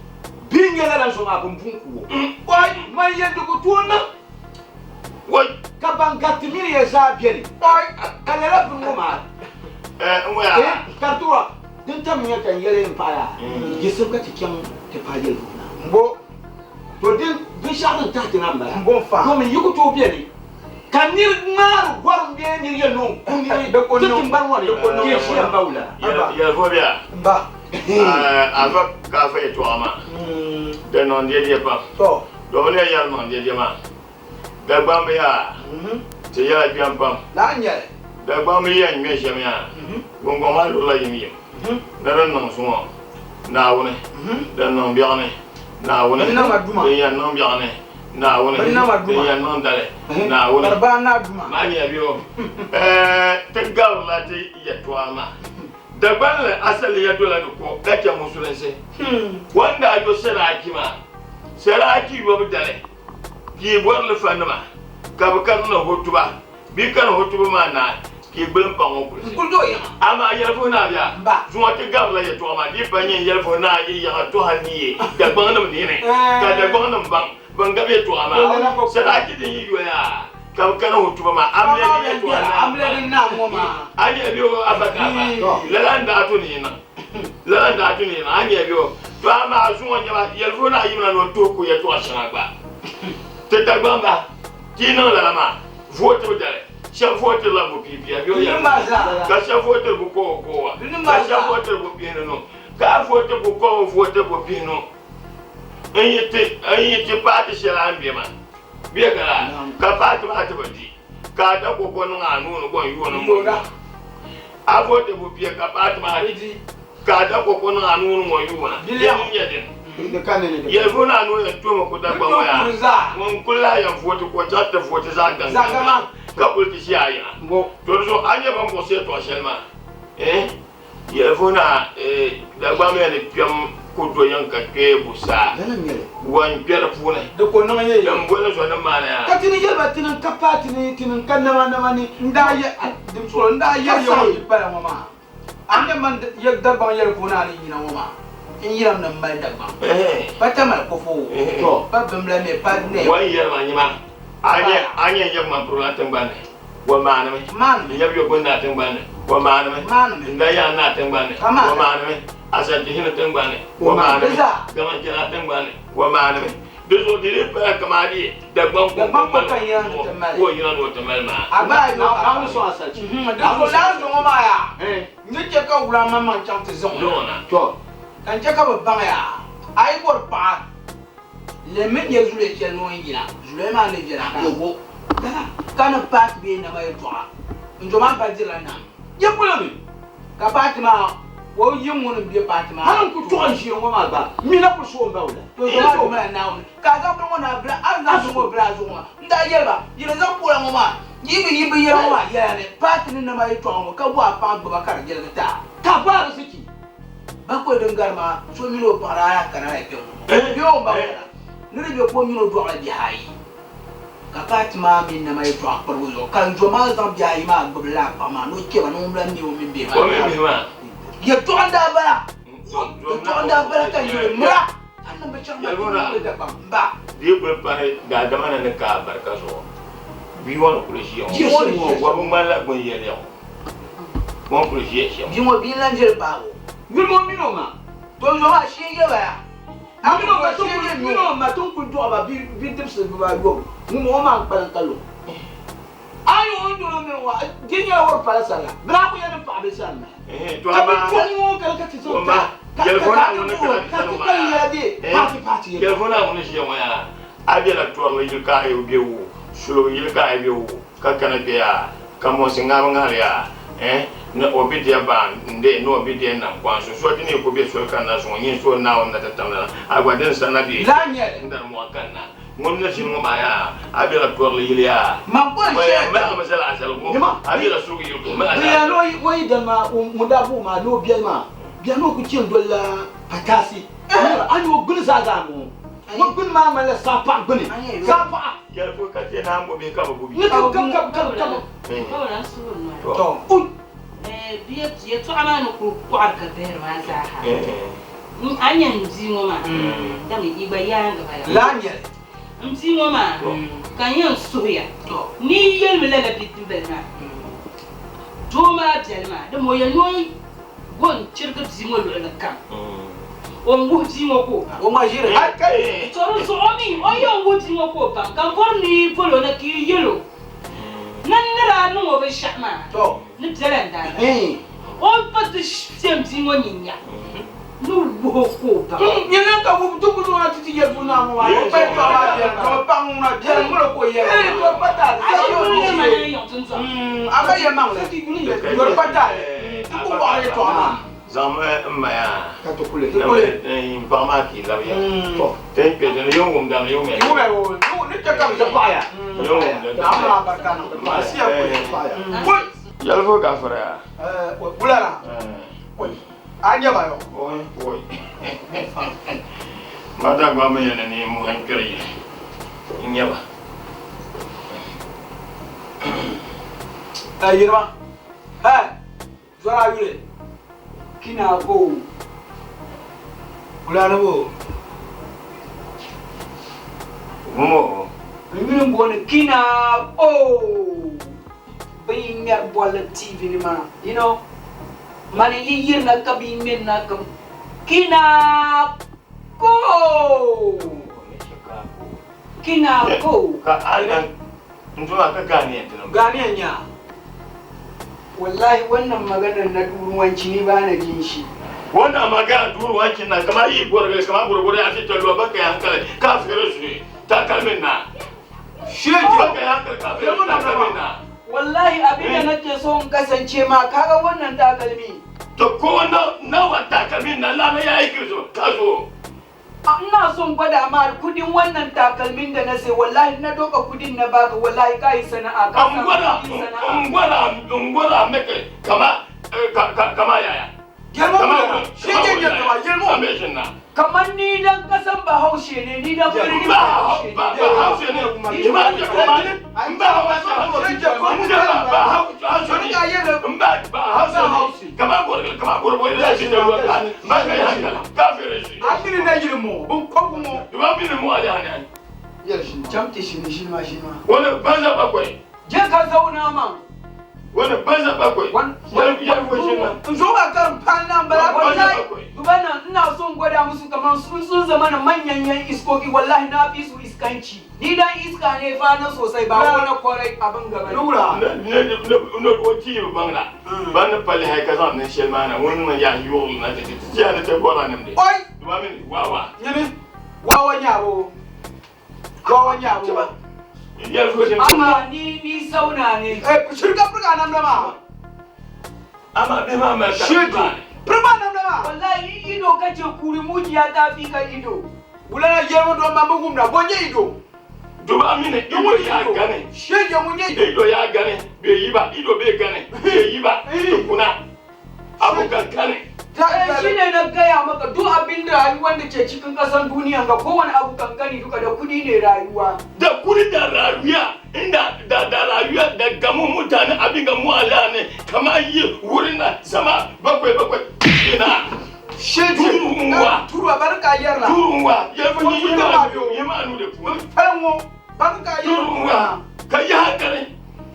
bingela la so ma bumbunku wai ma yendo ko tuna wai ka bangati mini ya za bieni wai kalela bunguma kartura din tam nya kan yele mpaya gisum ka tikyam te pajel na mbo to din bishan ta tinamba mbo fa ko mi yuko to bieni kanir mar gwarum be ni yeno kuni de ko no timbar woni ke shi mbawla
ya fobia
ba
ava ka fa to ama de non die pa
to
do le ya non die ma da ba me ya te ya biam pam
la nyale
da ba me ya nge shemya gongo ma lo la yimi da ran non sumo na wona da non biane na wona ya non biane na wona ya non dale na wona
ba na duma
ma ni abio te gal la te ya to ama da ban le asali ya dola ko da ke musulense wanda ajo sera akima sera aki wo dale ki bor le fanama ka kan no hotuba bi kan hotuba ma na ki gbem pa ngo
kuldo ya
ama yelfo na bia zuwa te gabla ya to ma di panye yelfo na yi ya to haniye da gbanam ni ne ka da gbanam ban gabe to ama sera ki din yi yo ya ka kan hotuba ma amle ni to na
amle ni na mo ma
ani abio abaka lalanda to ni na lalanda to ni na ani abio to ama zuwa nya yelfo na yi na no to ko ya to ashanagba te dagbamba kino la ma vote dale chef vote la mo pipi abio ya ka chef vote bu ko wa ka chef vote bu pino no ka vote bu ko vote bu pino ayete parti shela ambia ma biya kala ka Fatima ta baji ka da kokon anu no gon yuwa no abo te bu biya ka Fatima ji ka da kokon anu no yuwa biya ya din ya gona anu ya to ma ku da ba waya mun kula ya foto ko ta foto za ka ka kulti shi aya to so anya ban ko se to shelma ya gona da ba me ne pyam ko do yanka ke busa wan pera funa
da ko nan yayi
dan bola so nan mana ya
ka tini yeba tinin kapati ni tinin kan nama ni nda ya dim so nda ya yo para mama ande man ya da ban yar funa ni ina mama in yiram nan mai da ban pata mal ko fo to ba bamla me pa ne
wan yar ma ni ma anya ya ma pro tan ban wa mana me
man
ya bi ko na tan ban wa mana me nda ya na tan ban wa mana me asa jihina tangbane wa maana gama jina tangbane wa maana me dozo dire pa kamadi da gban
ko kan ya tamal
ko yana no tamal ma
aba no awu so asa da ko la zo ma ya ni ke ka wura mama chante zon
dona
to kan je ka ba ya ai bor pa le men ye zule je no yina zule ma le je na ko kana pat be na mai to ndo ma ba dira na ye bula mi ka Fatima wo yin wani biye Fatima hanan ku to shi ngo ma ba mi na ku so ba wala to so ma na wala ka ga ko na bra an na so bra zo ma nda yeba yina za ku ngo ma yibi ye ma ya ne Fatima na mai to ngo ka wa pa ba ka je ta ba da siki ba ko den garma so mi lo para ya kana ya ke yo ba ni be ko mi no do ala bi hayi ka Fatima min na mai to akbar wo kan jo ma zan bi hayi ma gbla pa ma no ke ba no mla ni o mi be ma ya to anda bara kan yi mura annan ba can da ba
di ko pare ga da mana ne ka barka so bi won ko shi on wa bu mala ko yele on won ko shi shi
bi mo bi lan jere ba wi mo mi no ma to yo ma shi ye ba ami no ba to mi no ma to ku do ba bi tips ba go mo ma pa kalo ayo on do me wa ginya wor pala sala bra ko yene pa be sala
to aba
ko ni mo kala ka ti so ta
telefona mo ne kala
ka ti kala ya de party
telefona mo ne shi mo ya abela to lo yil ka e bewu sulo yil ka e bewu ka kana be ya ka mo singa ngala ya na obidia ban nde no obidia na kwanso so ti ne ko be so kana so yin so na on na tatamna agwaden sana bi
la nye
ndar mo kana mon na shin mo ya abela to lo yil ya
man ko she
ma masala asal ko abela so yil ko ma
ya no wai da ma mudabu ma no biya ma biya no ku cin dolla patasi an yo gun za mu mo gun ma mala sapa gun sapa
ya ko ka te na mo be ka bo bi
ni ka to
biya ya to ana no ku arka ber ma za ha anyan zingo ma da mi iba ya ga ba
la nye
zingo ma kan yan soya ni yel mi la bitin be na to ma jelma da mo ya noy gon cirga zingo lo la kan o ngu zingo ko
o ma jire
akai
to so omi o yo ngu zingo ko ba kan kor ni polo na ki yelo nan nira no mo be shama
to
ni telenda o pat sem zingo ninya no wo ko ba
ni nan ka bu tu ku na ti ye bu na mo wa o pe to ba je ko pa mo na je mo ko ye to pata sa yo ni aka ye ma mo ti ni ye ko pata ti ko ba ye to ma
zama maya
ka to kule
in ba ma ki la ya to te pe de yo ngum da yo me
yo me wo ni te ka se pa ya
yo ngum da
ma ba ka no ma si ya ko pa ya ko
ya lo ka fara
bulala anya ba yo
oi mata gwa me ne ni mu han kiri inya ba
ayirma zora yule kina ko bulala bo
mo
Mimi ngone kina bay mer bola TV ni ma you know mane yir na ka bi men na ka kina ko
ka anan ntuma ka gane
gane nya wallahi wannan maganar na duruwanci ni ba na jin shi
wannan magana duruwanci na kamar yi gurgure kamar gurgure a fitar ruwa baka ya hankali ka fere su ta kalmin na
wallahi abin da nake so in kasance ma kaga wannan takalmi
to ko nawa takalmin na lana yayi kizo ka zo
ina son gwada ma kudin wannan takalmin da na sai wallahi na doka kudin na baka wallahi kai sana'a ka
ngwara meke kama yaya
kamar ni dan kasan Bahaushe ne ni dan birnin Bahaushe ne je ka zauna man
wani banza bakwai
zo ba kan fannan bala wallahi dubana ina son gwada musu kaman sun zama na manyan yan iskoki wallahi na fi su iskanci ni dan iska ne fa na sosai ba wani kwarai abin gaba
lura ne wati bangla ban pale hay kazan ne shelmana wannan ya yol na take tiya na ta gora nan dai
oi
duba min wawa
yini wawa nyabo
amma ni sauna ne
shirka furga nan da ma
amma bai ma mai
shirka furga nan da ma
wallahi ido kace kuri mujiya ta fi ka ido
bulana yero do ma mugum da bonye ido
duba min ido ya gane
shege munye
ido ya gane bai yi ba ido bai gane bai yi ba kuna abu kankane
shi ne na gaya maka duk abin da rayuwar da ke cikin ƙasar duniya ga kowane abu kankani duka da kudi ne rayuwa
da kudi da rayuwa inda da rayuwa da gamun mutane abin ga mu'ala ne kamar yi wurin na sama bakwai ina
turunwa barka yarla
turunwa ya fi yi manu da kuma
fanwo barka
turunwa ka yi hankali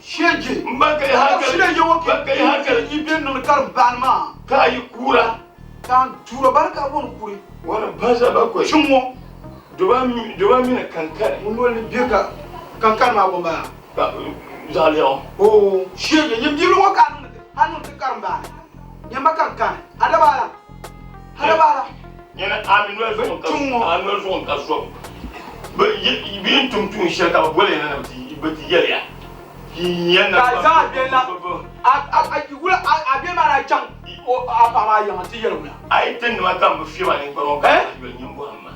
shege
mbaka yi hankali
shege
mbaka yi hankali
ibin nun kar banma
ka yi kura
kan tura barka bon kuri
wannan banza bakwai
shinwo
duba mina kankare
mun wani bika kankar ma gomba
zaliyo
oh shege yim dilu wa kan hanu te karamba yamba kankan adabara
yana aminu zon kaso ba yin tumtun shaka ba bole na bati yariya yana
ka za bela a wula a be mara can o a fama yan ti yelo na
ai tin ma kan bu fi ma ni ko ka yin bu amma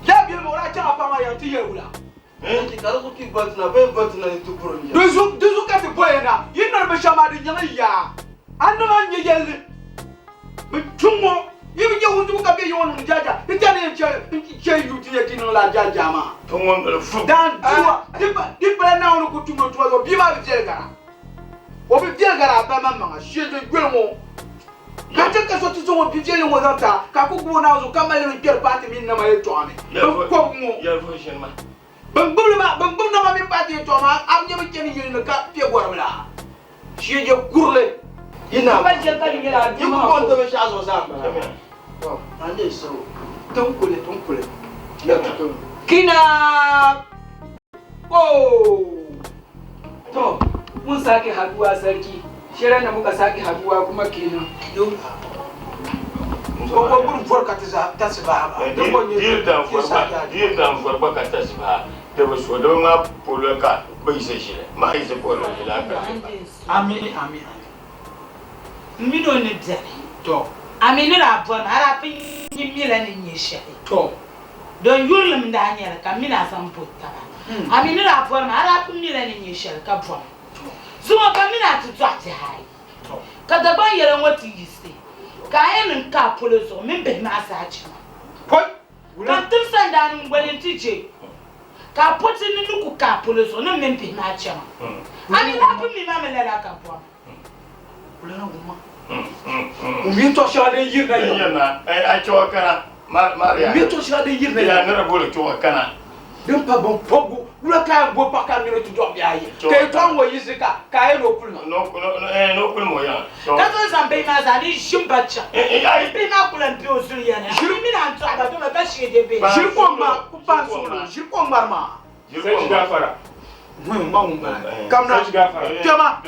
ya be mo ra can a fama yan ti yelo na
ki kala ko ki batna be batna ni tu problem
duzu ka ti boye na yin na be shama di nyama ya anno man ye yelle be tumo yibi je wundu ka be yonu jaja itane che yuti ye kinu la jaja ma
tongon be fu
dan tuwa di ba na onu kutumo tuwa bi ma be jelgara o bi jelgara ba mama shege gwelmo ka te ka so tuzo bi jele mo danta ka ku ku na zo kamale ni pier parti min na ma ye to ame ko mo
ya fo shen ma
bang bum na ma min parti to ma am nyama keni yele ka pie gora mala shege kurle
ina
ba je ka ni la
di ma ko to be sha so sa
oh
ande so
tonkule
kina to mun sake haduwa sarki shirin da muka sake haduwa kuma kenan
ko burin forka ta siba
dir dan forba ka ta siba da ba so da ma polo ka bai sai shi ma ai sai polo ila ka
amin
mino ne dare
to
amini ra bon ara pin mila ne nyesha
to
don yurlum da anyar ka mina san putta amini ra bon ara pin mila ne nyesha ka bon zuwa ka mina tutu ati hai ka da ban yaran wati yiste ka yin ka polozo min be ma sa chi
poi
kan tum san da nun gwanin tije ka poti ni nuku ka polozo no min be ma chi ani la pin mi ma me la ka bon
ulana gumma mi to shade yirna
yana ai chokana maria
mi to shade yirna
ya na rabolo chokana
dem pa bon pogu ula ka go pa ka mi to do bi ayi ke to wo yisika ka e no kulma
no kulmo ya
ka to san be ma za ni shimbacha ai be ma kulan bi o sun yana mi na to aba to ma ka shi de be
shirko ma ku pa sura shirko marma
sai gafara
mun ma mun ba kamna
gafara
jama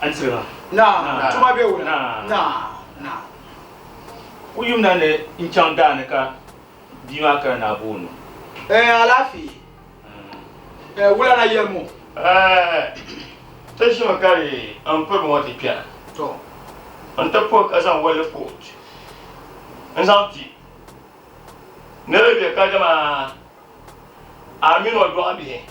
ansira
na tuma be wala na
uyum na ne inchang da ne ka Bima kana bono.
Alafi. Wula na yelmo.
Tashi makare an fur mo ti pia.
To.
An ta po ka san wala pot. An san ti. Ne be ka jama Amin wa do abi.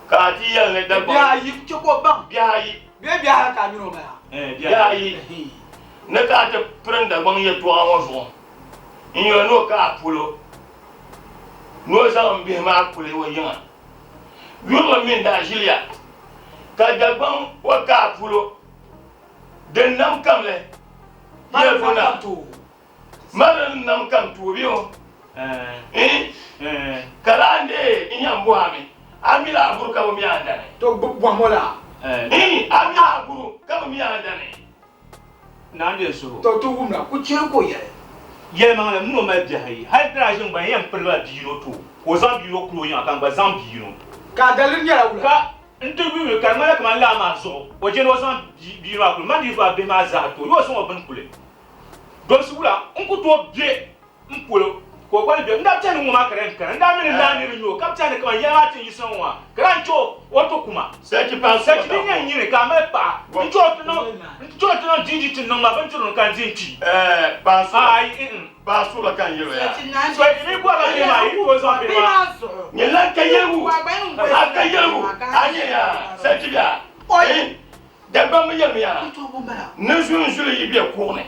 Ka ti yan le da ba.
Ya yi ko ban.
Biya yi.
Biya ka Amino ba.
Biya yi. Ne ka ta prenda ban ye to awon so. In yo no ka pulo. No san bi ma pulo wo yin. Yuro min da Julia. Ka dagban wa ka pulo. Den nam kamle. Ye fona
tu.
Maran nam kam tu biyo. Kalande inyambo ami. Amila aburu ka mi andane.
To bwa mola.
Amila aburu ka mi andane.
Nande so.
To tu wumna ku cire ko ye.
Ye mangala mno ma biahi. Hai drajin ban yam perla biro to. Ko zam biro klo yan kan ba zam biro.
Ka dalin ya wula.
Ka interview ka mala ka la ma zo. O je no zam biro akulu ma di fa be ma za to. Yo so o ban kule. Don sugula unku to bie mpulo. Ko kwani be nda tani mu makare kan nda mini la ni rinyo kaptani kan ya ati yison wa kan cho woto kuma
Seki pa
seki ni nyi ni ka me pa ncho to didi tin no ma ban tun kan dinti
pa so
ai
pa so la kan yelo ya
so ni ko la ni ma yi ko so be ma
ni la ka yelu aka yelu anye ya seki ya da ba mu yelu ya ne sun sulu yi be ko ne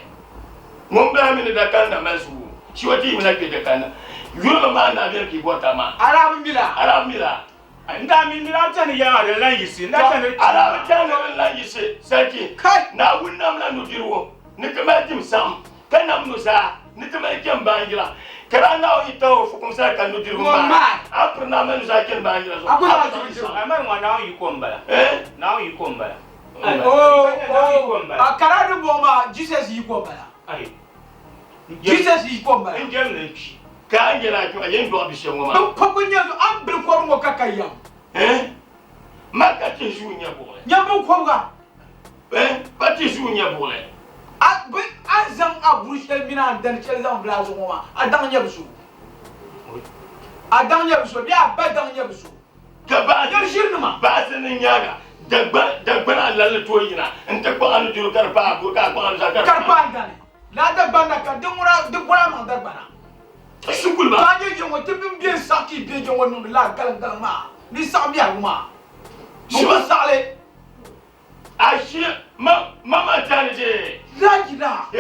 mon ba mi da kan da masu shi wati mi na ke da kan yulu ma na be ki bota ma
Arab mila
nda mi mira tani ya ma lan yisi nda tani
ala tani lan yisi seki na wunnam la no dirwo ni kama tim sam kana musa ni kama kem bangira kara na o ito fukum sa kan no dirwo ma aprna men sa ken bangira so
amar ma na yi ko mbala na yi ko mbala
kara du boma Jesus yi ko mbala Jesus yi ko mbala
ngem ne pi
ka angela ko yen do bi shemo ma
ko bunya zo am bil ko mo kakayam
makati junya bole
nyambu ko ga
pati junya bole
azam abrushel mina dan chel zam blazo ma adan nyabsu biya badan nyabsu
ka ba
yar shirnuma
ba sanin yaga dagba na lalle to yina enta ko anu juru karpa ko ka ko anu zakar
karpa ngane la dagba na ka dugura ma dagba na
sukul ba
ba je mo tibim bien saki be je wonu la galan ma ni sabi aguma mo sale
ashi mama tani je
lajida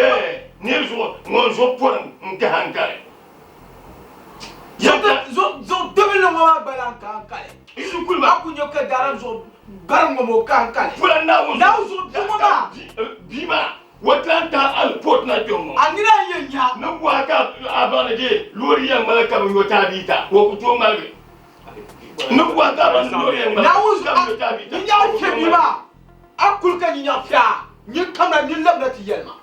ni zo ngon zo poran nka hankare
zo dobelo ma balan ka kale
sukul ba
ku nyoka daram zo baram mo ka kale
fulan na
zo duma
bima watlanta alport na jomo
anira yenya
na bua ka abana de lori yang malaka yo tabita wo ku to malbe na bua ka ban lori yang malaka yo tabita
ni ya kebi ba akul ka ni ya fia ni kamra ni labna ti yelma